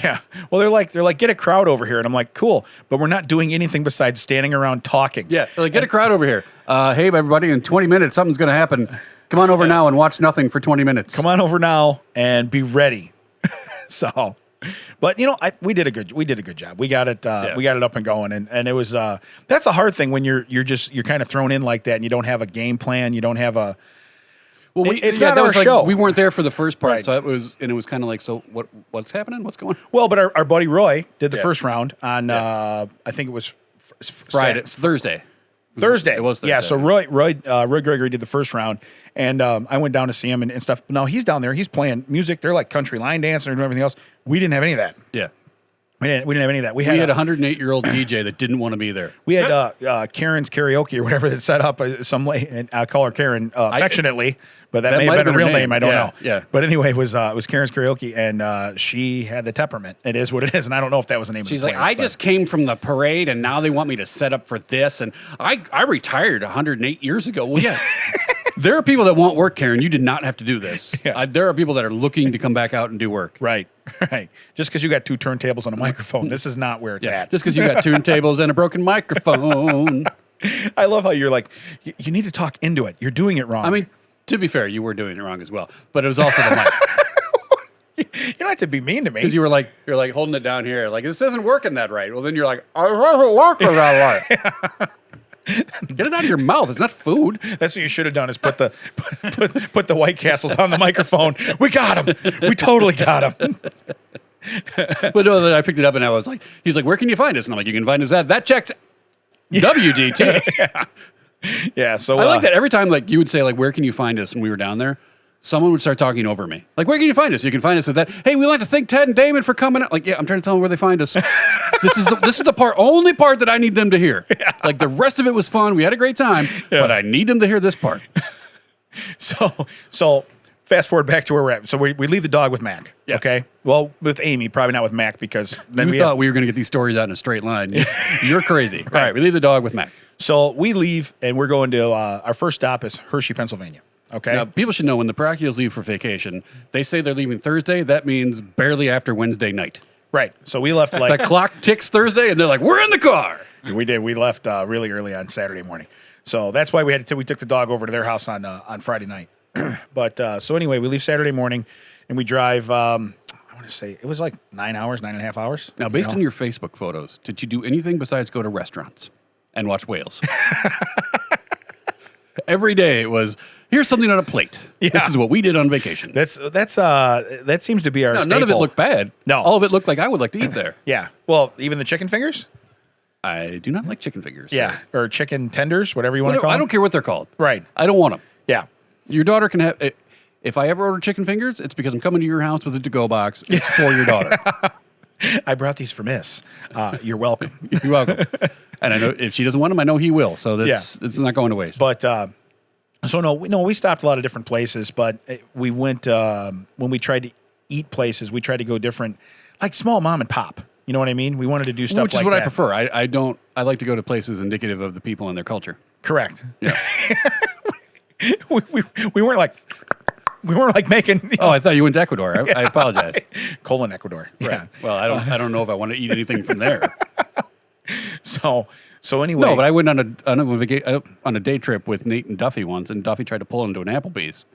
Yeah. Well, they're like, get a crowd over here, and I'm like, cool, but we're not doing anything besides standing around talking. Yeah, like get a crowd over here. Hey, everybody! In 20 minutes, something's going to happen. Come on over now and watch nothing for 20 minutes. Come on over now and be ready. So, but you know, we did a good job. We got it. We got it up and going, and it was. That's a hard thing when you're kind of thrown in like that, and you don't have a game plan. You don't have a. Well, it's not our show. We weren't there for the first part, Right. so it was kind of like, so what's happening? What's going on? Well, but our buddy Roy did the first round on. I think it was Friday, it's Thursday. Thursday. It was Thursday. Yeah, so Roy Gregory did the first round, and I went down to see him and stuff. Now he's down there. He's playing music. They're like country line dancing and everything else. We didn't have any of that. Yeah. We didn't have any of that. We had a 108-year-old DJ that didn't want to be there. We had Karen's karaoke or whatever that set up some late, and I call her Karen affectionately, but that may have been a real name. I don't know. Yeah. But anyway, it was Karen's karaoke, and she had the temperament. It is what it is, and I don't know if that was the name. She's of the like, place, I just came from the parade, and now they want me to set up for this, and I retired 108 years ago. Well, yeah. There are people that want work, Karen. You did not have to do this. Yeah. There are people that are looking to come back out and do work. Right. Just because you got 2 turntables and a microphone, this is not where it's at. Just because you got turntables and a broken microphone. I love how you're like, you need to talk into it. You're doing it wrong. I mean, to be fair, you were doing it wrong as well, but it was also the mic. you don't have to be mean to me. Because you're like holding it down here, like this isn't working that right. Well, then you're like, I wasn't working that right. Get it out of your mouth. It's not food. That's what you should have done is put the put the White Castles on the microphone. We got him. We totally got him. But no, then I picked it up and I was like, he's like, where can you find us? And I'm like, you can find us at that checked WDT. Yeah. So I like that every time like you would say like, where can you find us? And we were down there, someone would start talking over me. Like, where can you find us? You can find us at that. Hey, we like to thank Ted and Damon for coming out. Like, yeah, I'm trying to tell them where they find us. This is the only part that I need them to hear. Yeah. Like the rest of it was fun. We had a great time, but I need them to hear this part. So fast forward back to where we're at. So we leave the dog with Mac. Yeah. Okay. Well, with Amy, probably not with Mac because then we thought we were going to get these stories out in a straight line. You're crazy. All right, we leave the dog with Mac. So we leave and we're going to our first stop is Hershey, Pennsylvania. Okay. Now, people should know when the Parakios leave for vacation, they say they're leaving Thursday. That means barely after Wednesday night. Right. So we left like the clock ticks Thursday, and they're like, "We're in the car." We did. We left really early on Saturday morning, so that's why we took the dog over to their house on Friday night. But so anyway, we leave Saturday morning, and we drive. I want to say it was like 9.5 hours. Now, based on your Facebook photos, did you do anything besides go to restaurants and watch whales? Every day it was, here's something on a plate. Yeah. This is what we did on vacation. That seems to be our staple. None of it looked bad. No. All of it looked like I would like to eat there. Yeah. Well, even the chicken fingers? I do not like chicken fingers. Yeah. So. Or chicken tenders, whatever you want to call them. I don't care what they're called. Right. I don't want them. Yeah. Your daughter can have, if I ever order chicken fingers, it's because I'm coming to your house with a to-go box. It's for your daughter. I brought these for Miss. You're welcome. You're welcome. And I know if she doesn't want them, I know he will. So it's not going to waste. But we stopped a lot of different places, but we went when we tried to eat places, we tried to go different, like small mom and pop. You know what I mean? We wanted to do stuff which is like what that. I prefer. I like to go to places indicative of the people and their culture. Correct. Yeah. we weren't like making. Oh, I thought you went to Ecuador. I apologize. Ecuador. Right. Yeah. Well, I don't know if I want to eat anything from there. So anyway. No, but I went on a day trip with Nate and Duffy once, and Duffy tried to pull into an Applebee's.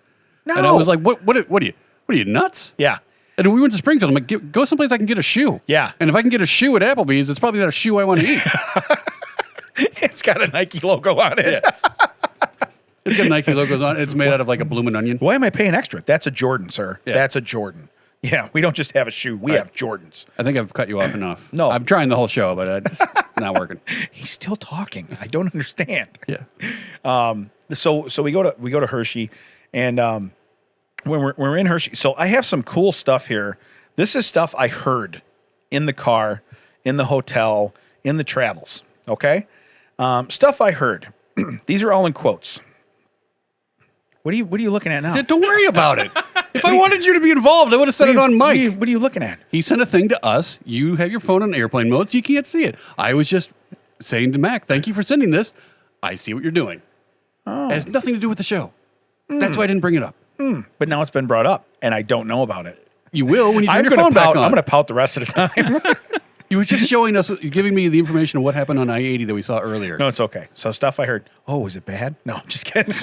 No. And I was like, what are you nuts? Yeah. And we went to Springfield. I'm like, go someplace I can get a shoe. Yeah. And if I can get a shoe at Applebee's, it's probably not a shoe I want to eat. It's got a Nike logo on it. Yeah. It's got Nike logos on it. It's made out of like a bloomin' onion. Why am I paying extra? That's a Jordan, sir. Yeah. That's a Jordan. Yeah, we don't just have a shoe. We have Jordans. I think I've cut you off enough. No. I'm trying the whole show, but it's not working. He's still talking. I don't understand. Yeah. So we go to Hershey, and when we're in Hershey, so I have some cool stuff here. This is stuff I heard in the car, in the hotel, in the travels. Okay, stuff I heard. These are all in quotes. What are you looking at now? Don't worry about it. If I wanted you to be involved, I would have said it on mic. What are you looking at? He sent a thing to us. You have your phone on airplane mode, so you can't see it. I was just saying to Mac, thank you for sending this. I see what you're doing. Oh. It has nothing to do with the show. That's why I didn't bring it up. But now it's been brought up, and I don't know about it. You will when you turn your phone back on. I'm going to pout the rest of the time. You were just showing us, giving me the information of what happened on I-80 that we saw earlier. No, it's okay. So stuff I heard. Oh, is it bad? No, I'm just kidding.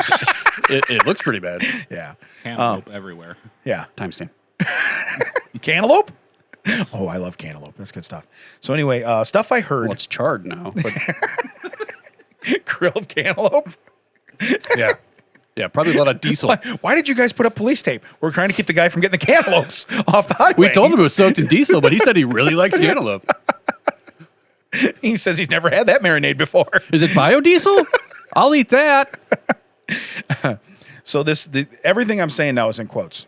It looks pretty bad. Yeah. Cantaloupe everywhere. Yeah. Timestamp. Cantaloupe? Oh, I love cantaloupe. That's good stuff. So anyway, stuff I heard. Well, it's charred now. But grilled cantaloupe? yeah. Yeah, probably a lot of diesel. Why did you guys put up police tape? We're trying to keep the guy from getting the cantaloupes off the highway. We told him it was soaked in diesel, but he said he really likes cantaloupe. He says he's never had that marinade before. Is it biodiesel? I'll eat that. So everything I'm saying now is in quotes.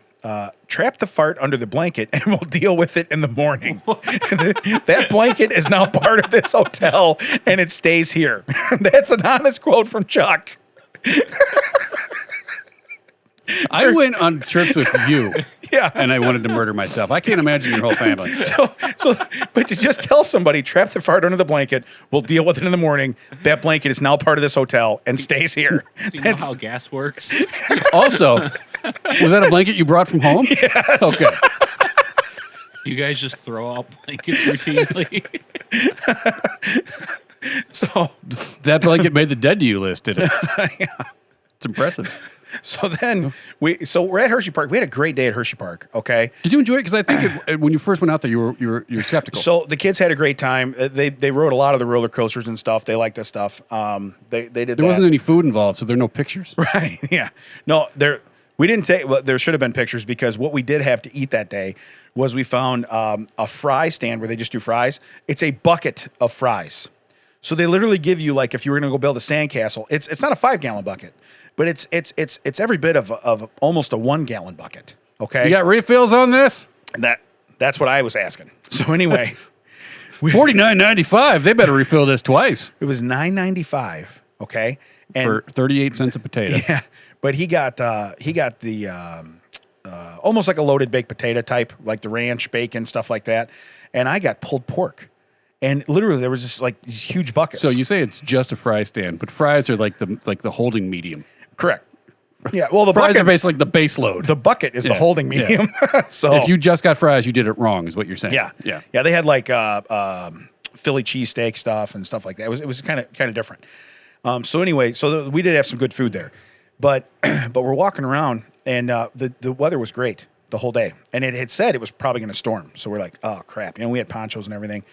Trap the fart under the blanket and we'll deal with it in the morning. That blanket is now part of this hotel and it stays here. That's an honest quote from Chuck. I went on trips with you. Yeah. And I wanted to murder myself. I can't imagine your whole family. But to just tell somebody, trap the fart under the blanket, we'll deal with it in the morning. That blanket is now part of this hotel and stays here. Do you know how gas works? Also, was that a blanket you brought from home? Yes. Okay. You guys just throw out blankets routinely. So that blanket made the dead to you list, did it? Yeah. It's impressive. So then we're at Hershey Park. We had a great day at Hershey Park. Okay. Did you enjoy it? Because I think when you first went out there, you were skeptical. So the kids had a great time. They rode a lot of the roller coasters and stuff. They liked this stuff. They did. There wasn't any food involved, so there are no pictures. Right. Yeah. No. We didn't take. Well, there should have been pictures because what we did have to eat that day was we found a fry stand where they just do fries. It's a bucket of fries. So they literally give you, like, if you were going to go build a sandcastle, it's not a 5-gallon bucket, but it's every bit of almost a 1-gallon bucket. Okay. You got refills on this? That's what I was asking. So anyway, $49.95. They better refill this twice. It was $9.95. Okay. And for 38 cents a potato. Yeah. But he got the almost like a loaded baked potato type, like the ranch, bacon, stuff like that. And I got pulled pork. And literally, there was just like these huge buckets. So you say it's just a fry stand, but fries are like the holding medium. Correct. Yeah. Well, the fries bucket, are basically like the base load. The bucket is the holding medium. Yeah. So if you just got fries, you did it wrong, is what you're saying. Yeah. Yeah. Yeah. They had like Philly cheesesteak stuff and stuff like that. It was kind of different. So anyway, we did have some good food there, but we're walking around and the weather was great the whole day, and it had said it was probably going to storm. So we're like, oh crap, we had ponchos and everything.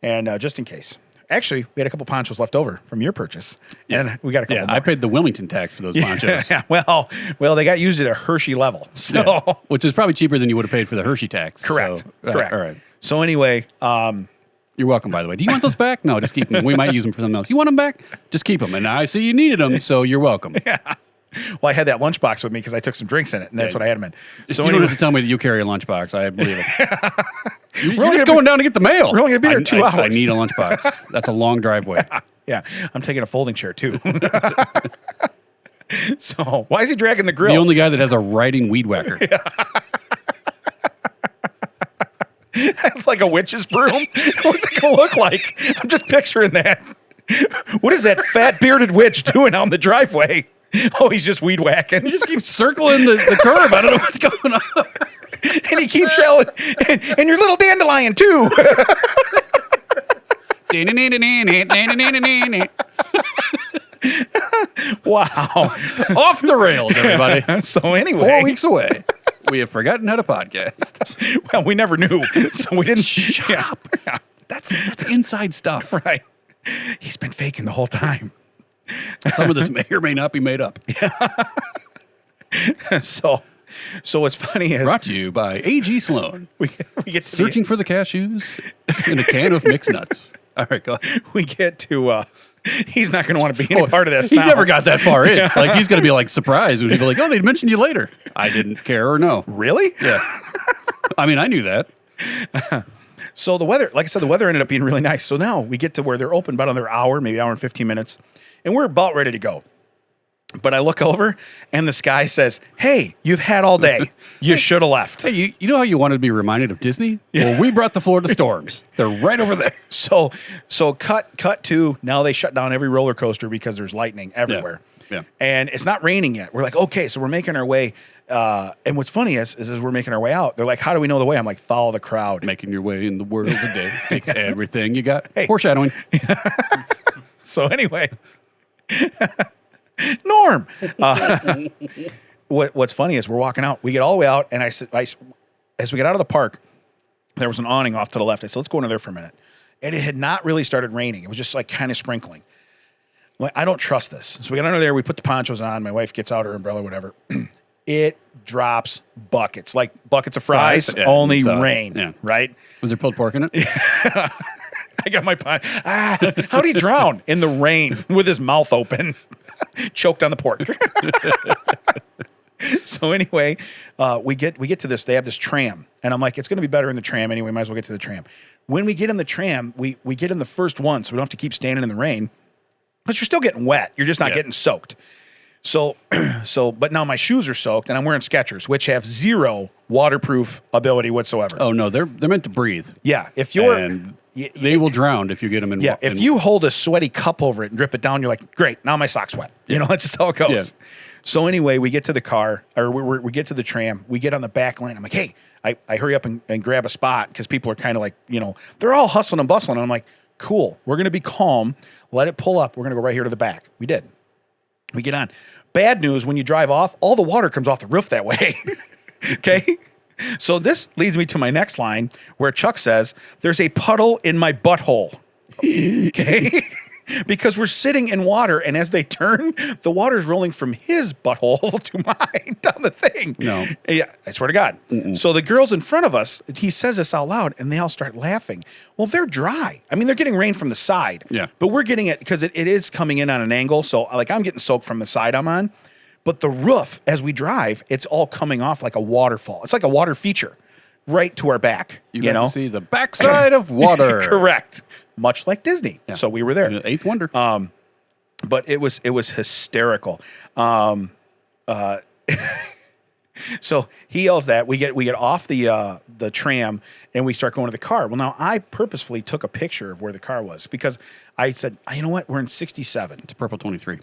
And just in case. Actually, we had a couple ponchos left over from your purchase. Yeah. And we got a couple more. I paid the Wilmington tax for those ponchos. Yeah, well, they got used at a Hershey level. So which is probably cheaper than you would have paid for the Hershey tax. Correct. So, correct. All right. So anyway, you're welcome, by the way. Do you want those back? No, just keep them. We might use them for something else. You want them back? Just keep them. And I see you needed them, so you're welcome. Yeah. Well, I had that lunchbox with me because I took some drinks in it, and that's what I had them in. So you don't have to tell me that you carry a lunchbox. I believe it. We're just going down to get the mail. We're only going to be there 2 hours. I need a lunchbox. That's a long driveway. Yeah. I'm taking a folding chair, too. So why is he dragging the grill? The only guy that has a riding weed whacker. Yeah. It's like a witch's broom. What's it going to look like? I'm just picturing that. What is that fat bearded witch doing on the driveway? Oh, he's just weed whacking. He just keeps circling the curb. I don't know what's going on. And he keeps yelling, and your little dandelion, too. Wow. Off the rails, everybody. So anyway, 4 weeks away. We have forgotten how to podcast. well, we never knew, so we didn't. Yeah. That's inside stuff. Right. He's been faking the whole time. Some of this may or may not be made up. So what's funny is Brought to you by A.G. Sloan. we get to Searching for the cashews in a can of mixed nuts. All right, go ahead. we get to he's not going to want to be any part of this. He now. never got that far in. Like, he's going to be like surprised when people are like, oh, they mentioned you later. I didn't care or know. Really? Yeah. I mean, I knew that. So the weather, like I said, the weather ended up being really nice. So now we get to where they're open about another hour, maybe hour and 15 minutes, and we're about ready to go. But I look over, and this guy says, "Hey, you've had all day. You should have left." Hey, you know how you wanted to be reminded of Disney? Yeah. Well, we brought the Florida storms. They're right over there. So cut to now they shut down every roller coaster because there's lightning everywhere. Yeah. And it's not raining yet. We're like, okay, so we're making our way. And what's funny is as we're making our way out, they're like, how do we know the way? I'm like, follow the crowd. Making your way in the world today takes everything you got. Hey. Foreshadowing. So anyway, Norm. What's funny is we're walking out. We get all the way out, and as we get out of the park, there was an awning off to the left. I said, let's go into there for a minute. And it had not really started raining. It was just like kind of sprinkling. Like, I don't trust this. So we get under there. We put the ponchos on. My wife gets out her umbrella, whatever. It drops buckets, like buckets of fries, Yeah, only so, rain, yeah. right? Was there pulled pork in it? I got my pie. How'd he drown? In the rain with his mouth open, choked on the pork. So anyway, we get to this. They have this tram, and I'm like, it's going to be better in the tram anyway. Might as well get to the tram. When we get in the tram, we get in the first one, so we don't have to keep standing in the rain. But you're still getting wet. You're just not getting soaked. So, but now my shoes are soaked, and I'm wearing Skechers, which have zero waterproof ability whatsoever. Oh no, they're meant to breathe. Yeah, if you're, And they will drown if you get them in. yeah, if you hold a sweaty cup over it and drip it down, you're like, great, now my sock's wet. You know, that's just how it goes. Yeah. So anyway, we get to the car, or we get to the tram. We get on the back lane. I'm like, hey, I hurry up and grab a spot because people are kind of like, you know, they're all hustling and bustling. And I'm like, cool, we're going to be calm. Let it pull up. We're going to go right here to the back. We did. We get on. Bad news, when you drive off, all the water comes off the roof that way. Okay? So this leads me to my next line where Chuck says, there's a puddle in my butthole. Okay? Because we're sitting in water, and as they turn, the water's rolling from his butthole to mine down the thing. No. Yeah, I swear to God. So the girls in front of us, he says this out loud, and they all start laughing. Well, they're dry. I mean, they're getting rain from the side. Yeah. But we're getting it because it is coming in on an angle. So, like, I'm getting soaked from the side I'm on. But the roof, as we drive, it's all coming off like a waterfall. It's like a water feature right to our back. you You got know? to see the backside of water. Correct. Much like Disney. Yeah. So we were there. The eighth wonder. But it was hysterical. So he yells that we get off the tram and we start going to the car. Well, now I purposefully took a picture of where the car was because I said, you know what, we're in 67. It's purple 23.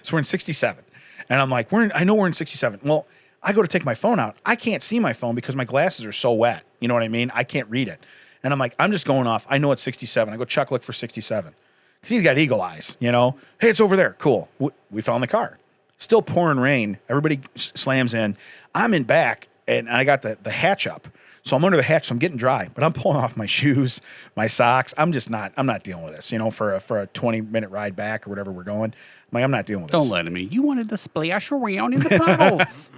So we're in 67, and I'm like, I know we're in 67. Well, I go to take my phone out. I can't see my phone because my glasses are so wet. You know what I mean? I can't read it. And I'm like, I'm just going off. I know it's 67. I go, Chuck, look for 67. Because he's got eagle eyes, you know? Hey, it's over there. Cool. We found the car. Still pouring rain. Everybody slams in. I'm in back, and I got the hatch up. So I'm under the hatch, so I'm getting dry. But I'm pulling off my shoes, my socks. I'm not dealing with this, you know, for a 20-minute ride back or whatever we're going. I'm not dealing with this. Don't let me. You wanted to splash around in the puddles.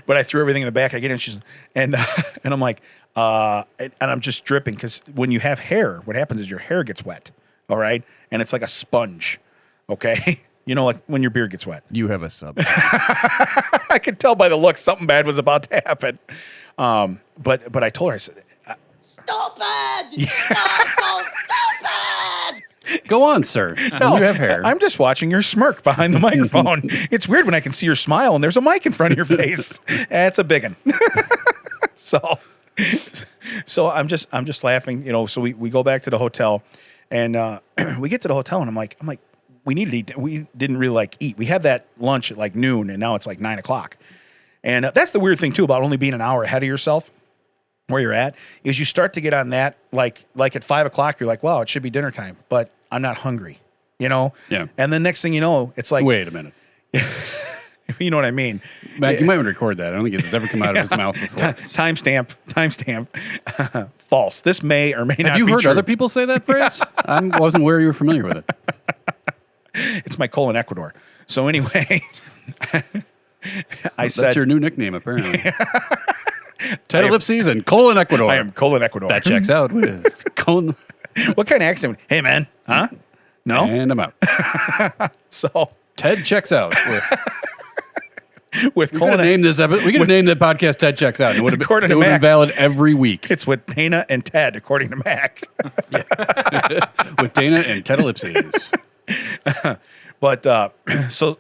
But I threw everything in the back. I get in, and I'm like, and I'm just dripping because when you have hair, what happens is your hair gets wet, all right? And it's like a sponge, okay? You know, like when your beard gets wet. You have a sub. I could tell by the look something bad was about to happen. But I told her, I said, Stupid! You're so stupid! Go on, sir. no, You have hair. I'm just watching your smirk behind the microphone. It's weird when I can see your smile and there's a mic in front of your face. It's a big one. So I'm just laughing, you know. So we go back to the hotel, and we get to the hotel, and I'm like, we need to eat. We didn't really eat. We had that lunch at noon, and now it's 9 o'clock. And that's the weird thing too about only being an hour ahead of yourself. where you're at, is you start to get on that, like at 5 o'clock, you're like, wow, it should be dinner time, but I'm not hungry, you know? Yeah. And the next thing you know, it's like, Wait a minute. you know what I mean? Mac, you might want to record that. I don't think it's ever come out of his mouth before. Timestamp. False. This may or may not be Have you heard true. other people say that phrase? I wasn't aware you were familiar with it. It's my colon Ecuador. So anyway, That's your new nickname, apparently. Ted Ellipses and colon Ecuador. I am colon Ecuador. That checks out with colon. What kind of accent? Hey, man. Huh? No? And I'm out. So Ted checks out. with We could colon have named this episode. We could have named the podcast "Ted Checks Out." It would have According to been Mac. valid every week It's with Dana and Ted, according to Mac. with Dana and Ted Ellipses. But so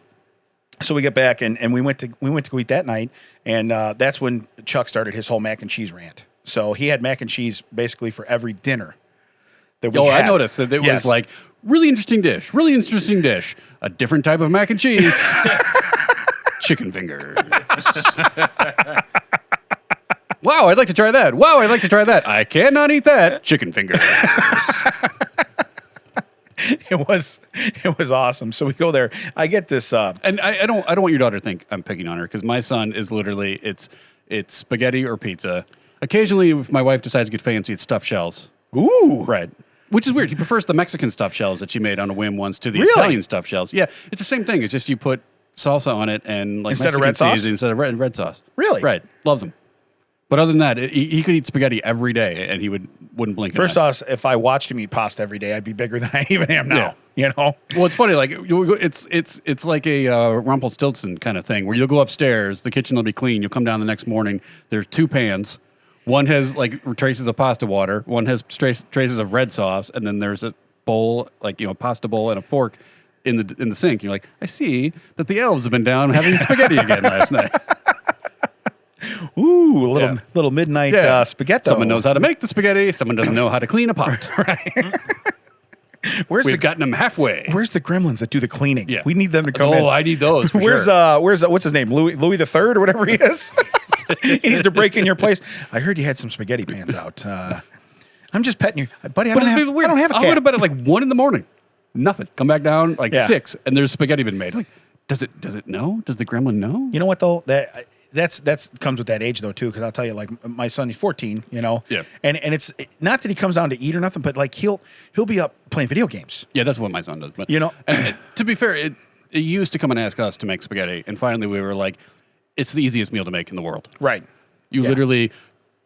we get back and we went to go eat that night, and that's when Chuck started his whole mac and cheese rant. So he had mac and cheese basically for every dinner that we Oh, had. I noticed that it Yes. was like really interesting dish, a different type of mac and cheese, chicken fingers. Wow, I'd like to try that. Wow, I'd like to try that. I cannot eat that. Chicken fingers. it was awesome. So we go there. I get this. And I don't want your daughter to think I'm picking on her because my son is literally it's spaghetti or pizza. Occasionally, if my wife decides to get fancy, it's stuffed shells. Ooh, Right. Which is weird. He prefers the Mexican stuffed shells that she made on a whim once to the Really? Italian stuffed shells. Yeah, it's the same thing. It's just you put salsa on it and like Instead of Mexican red sauce? seasoning instead of red sauce. Really? Right. Loves them. But other than that, he could eat spaghetti every day and he wouldn't blink. an First eye. off, if I watched him eat pasta every day, I'd be bigger than I even am now. You know? Well, it's funny. Like it's like a Rumpelstiltskin kind of thing where you'll go upstairs, the kitchen will be clean. You'll come down the next morning. There's 2 pans. One has like traces of pasta water. One has traces of red sauce, and then there's a bowl, like a pasta bowl and a fork in the sink. You're like, I see that the elves have been down having spaghetti again last night. Ooh, a Yeah. little midnight spaghetti. Someone knows how to make the spaghetti. Someone doesn't know how to clean a pot. Where's We've gotten them halfway. Where's the gremlins that do the cleaning? Yeah. We need them to come in. Oh, I need those. For Where's sure. what's his name? Louis the Third or whatever he is. He needs to break in your place. I heard you had some spaghetti pans out. I'm just petting you, buddy. I But don't it's have, weird. I don't have a I'll cat. go to bed at like 1 a.m. Nothing. Come back down like Yeah. 6, and there's spaghetti been made. Like, does it know? Does the gremlin know? You know what though? That's comes with that age though too. Because I'll tell you, like my son, he's 14. You know. Yeah. And it's not that he comes down to eat or nothing, but like he'll be up playing video games. Yeah, that's what my son does. But You know- and to be fair, it used to come and ask us to make spaghetti, and finally we were like, it's the easiest meal to make in the world. Right. You Yeah. literally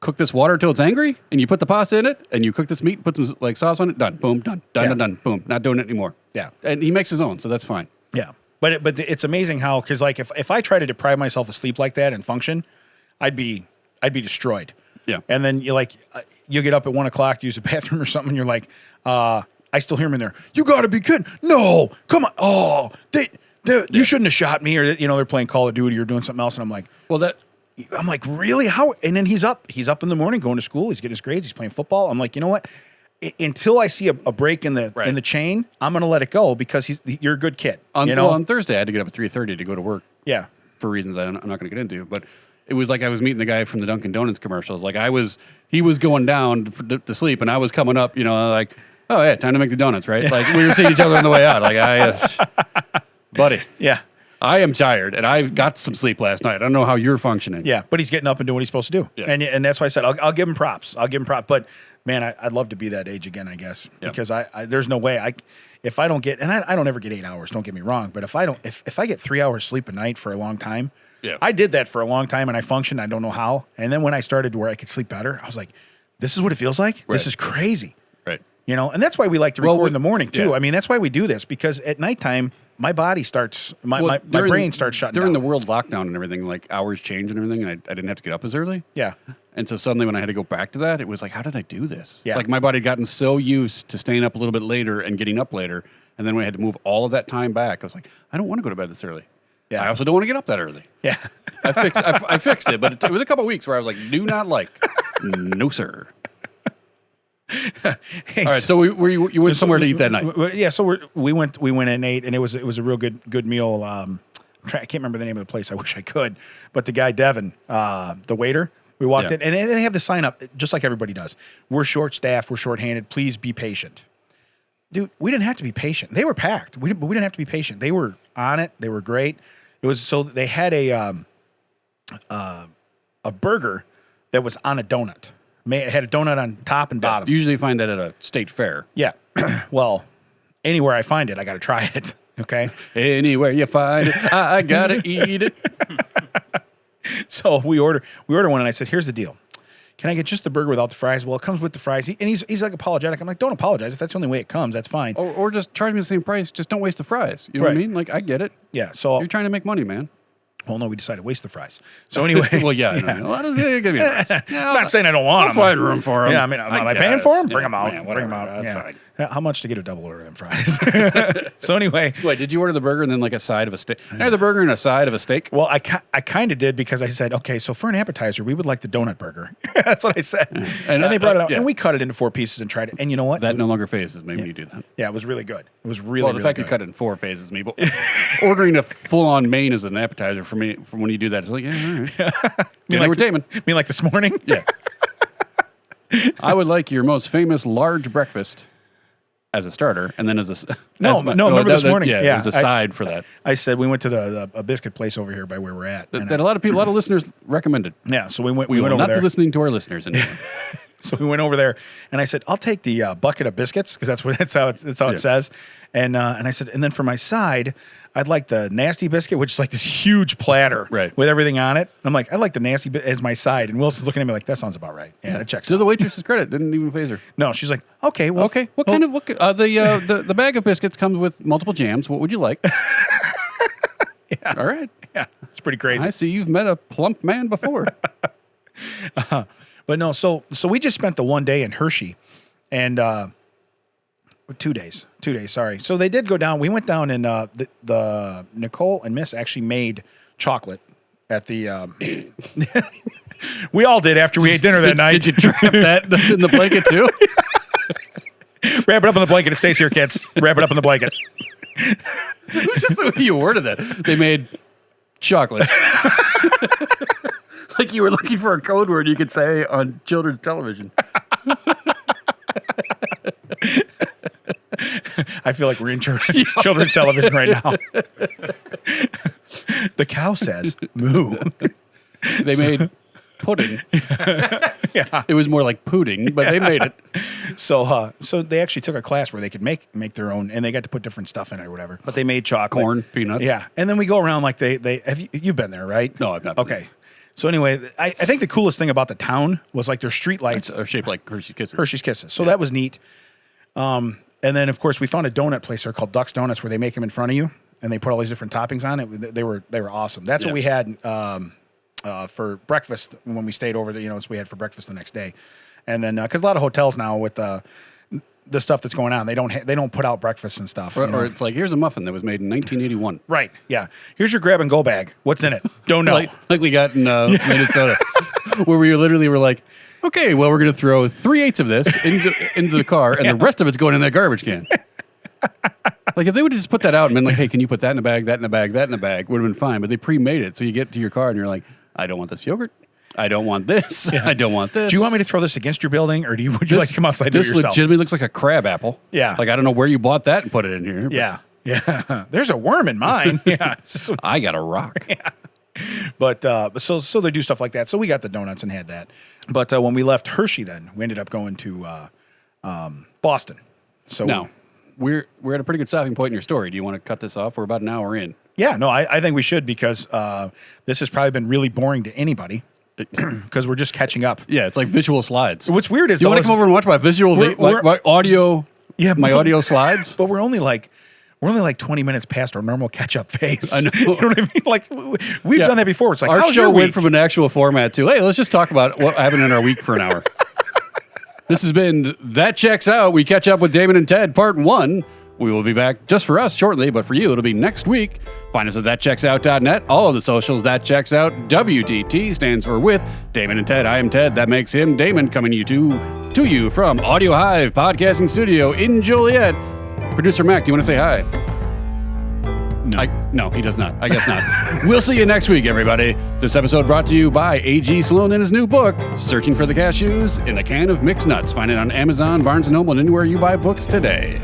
cook this water till it's angry, and you put the pasta in it, and you cook this meat, put some like sauce on it, done, boom, done, done, Yeah. done, done, boom. Not doing it anymore. Yeah. And he makes his own, so that's fine. Yeah. But it's amazing how, because like if I try to deprive myself of sleep like that and function, I'd be destroyed. Yeah. And then you get up at 1 o'clock to use the bathroom or something. And you're like, I still hear him in there. You got to be kidding! No, come on! Oh, you shouldn't have shot me. Or they're playing Call of Duty or doing something else. And I'm like, I'm like, really? How? And then he's up in the morning going to school. He's getting his grades. He's playing football. I'm like, you know what? Until I see a break in the chain, I'm going to let it go because you're a good kid. On Thursday, I had to get up at 3:30 to go to work. Yeah. For reasons I'm not going to get into, but it was like I was meeting the guy from the Dunkin' Donuts commercials. Like he was going down to sleep, and I was coming up. Like, oh yeah, time to make the donuts, right? Like we were seeing each other on the way out. Like buddy, Yeah. I am tired, and I got some sleep last night. I don't know how you're functioning. Yeah, but he's getting up and doing what he's supposed to do. Yeah. And that's why I said I'll give him props. But man, I'd love to be that age again, I guess, because I there's no way if I don't get, and I don't ever get 8 hours. Don't get me wrong, but if I get 3 hours sleep a night for a long time, I did that for a long time and I functioned. I don't know how. And then when I started where I could sleep better, I was like, this is what it feels like. Right. This is crazy. Right. And that's why we like to record in the morning too. yeah. I mean, that's why we do this, because at nighttime my body starts, my brain starts shutting during down. the world lockdown and everything. Like hours change and everything, and I didn't have to get up as early. Yeah. And so suddenly when I had to go back to that, it was like, how did I do this? Yeah. Like my body had gotten so used to staying up a little bit later and getting up later. And then when I had to move all of that time back, I was like, I don't want to go to bed this early. Yeah. I also don't want to get up that early. Yeah. I fixed it, but it was a couple of weeks where I was like, do not like. No, sir. Hey, All right, so you went somewhere to eat that night. Yeah, so we went and ate, and it was a real good meal. I can't remember the name of the place. I wish I could, but the guy Devin, the waiter, We walked in, and they have the sign up, just like everybody does. We're short-staffed. We're short-handed. Please be patient. Dude, we didn't have to be patient. They were packed. We didn't have to be patient. They were on it. They were great. It was so they had a burger that was on a donut. It had a donut on top and bottom. Usually you find that at a state fair. Yeah. Well, anywhere I find it, I got to try it. Okay. Anywhere you find it, I gotta eat it. So we order one, and I said, "Here's the deal. Can I get just the burger without the fries?" Well, it comes with the fries. He's like apologetic. I'm like, "Don't apologize. If that's the only way it comes, that's fine." Or just charge me the same price. Just don't waste the fries. You know what I mean? Like, I get it. Yeah. So You're trying to make money, man. well, no, we decided to waste the fries. So anyway, Well, yeah. Well, give me the fries. I'm not saying I don't want I'll them. find room for them. Yeah, I mean, am I paying for them? Bring them out. Yeah, Bring them whatever. out. That's Yeah. fine. How much to get a double order of them fries? So anyway, Wait, did you order the burger and then like a side of a steak? I had the burger and a side of a steak. well, I kind of did because I said, okay, so for an appetizer, we would like the donut burger. That's what I said. And they brought it out, yeah. and we cut it into 4 pieces and tried it. And you know what? That no longer phases me when you do that. Yeah, it was really good. It was really, Well, the really fact good. you cut it in 4 phases me, but ordering a full-on main as an appetizer for me, from when you do that, it's like, yeah, all right. Dinner with Damon. You mean like this morning? Yeah. I would like your most famous large breakfast as a starter, and then as a remember this morning? Yeah, Yeah, there's a side for that. I said we went to a biscuit place over here by where we're at. and That a lot of listeners recommended. yeah, so we went We will over not there. be listening to our listeners anymore. So we went over there, and I said, "I'll take the bucket of biscuits because that's how it says." And I said, and then for my side, I'd like the nasty biscuit, which is like this huge platter Right. with everything on it. And I'm like, I like the nasty bit as my side. And Wilson's looking at me like, that sounds about right. Yeah, that checks. To out. the waitress's credit, didn't even phase her. No, she's like, okay, well, Okay, what kind of the bag of biscuits comes with multiple jams? What would you like? Yeah. All right. Yeah, it's pretty crazy. I see you've met a plump man before. But no, so we just spent the one day in Hershey, and 2 days. 2 days, sorry. So they did go down. We went down, and the Nicole and Miss actually made chocolate at the. We all did after we ate dinner that night. Did you trap that in the blanket too? Wrap it up in the blanket. It stays here, kids. Wrap it up in the blanket. Just the way you worded that. They made chocolate. Like you were looking for a code word you could say on children's television. I feel like we're in children's television right now. The cow says moo. They made pudding. Yeah. It was more like pudding, but they made it. So they actually took a class where they could make their own, and they got to put different stuff in it or whatever. But they made chocolate, Corn, peanuts. Yeah, and then we go around like they have you've been there, right? No, I've not been Okay. So anyway, I think the coolest thing about the town was like their street lights. It's shaped like Hershey's Kisses. Hershey's Kisses. So that was neat. And then of course we found a donut place there called Duck's Donuts where they make them in front of you and they put all these different toppings on it. They were awesome. That's what we had for breakfast when we stayed over there. So we had for breakfast the next day. And then because a lot of hotels now with the stuff that's going on, they don't put out breakfast and stuff. Or it's like, here's a muffin that was made in 1981. Right. Yeah. Here's your grab and go bag. What's in it? Don't know. like we got in Minnesota, where we literally were like, okay, well, we're going to throw 3/8 of this into the car, and the rest of it's going in that garbage can. Like, if they would have just put that out and been like, hey, can you put that in a bag, that in a bag, that in a bag, would have been fine. But they pre-made it. So you get to your car, and you're like, I don't want this yogurt. I don't want this. Yeah. I don't want this. Do you want me to throw this against your building, or would you like to come outside and do it This yourself? legitimately looks like a crab apple. Yeah. Like, I don't know where you bought that and put it in here. but Yeah. Yeah. There's a worm in mine. Yeah. I got a rock. But so they do stuff like that. So we got the donuts and had that. But when we left Hershey, then we ended up going to Boston. So Now, we're at a pretty good stopping point in your story. Do you want to cut this off? We're about an hour in. yeah, no, I think we should because this has probably been really boring to anybody because we're just catching up. Yeah, it's like visual slides. What's weird is Do you want to come over and watch my visual, my audio? Yeah, my audio slides. But we're only like 20 minutes past our normal catch-up phase. I know. You know what I mean? Like we've done that before. It's like our how's show your went week? from an actual format to, hey, let's just talk about what happened in our week for an hour. This has been That Checks Out. We catch up with Damon and Ted, part 1. We will be back just for us shortly, but for you, it'll be next week. Find us at thatchecksout.net. All of the socials, That Checks Out. WTT stands for with Damon and Ted. I am Ted. That makes him Damon, coming to you from Audiohive Podcasting Studio in Joliet. Producer Mac, do you want to say hi? No. No, he does not. I guess not. We'll see you next week, everybody. This episode brought to you by A.G. Sloan and his new book, Searching for the Cashews in a Can of Mixed Nuts. Find it on Amazon, Barnes & Noble, and anywhere you buy books today.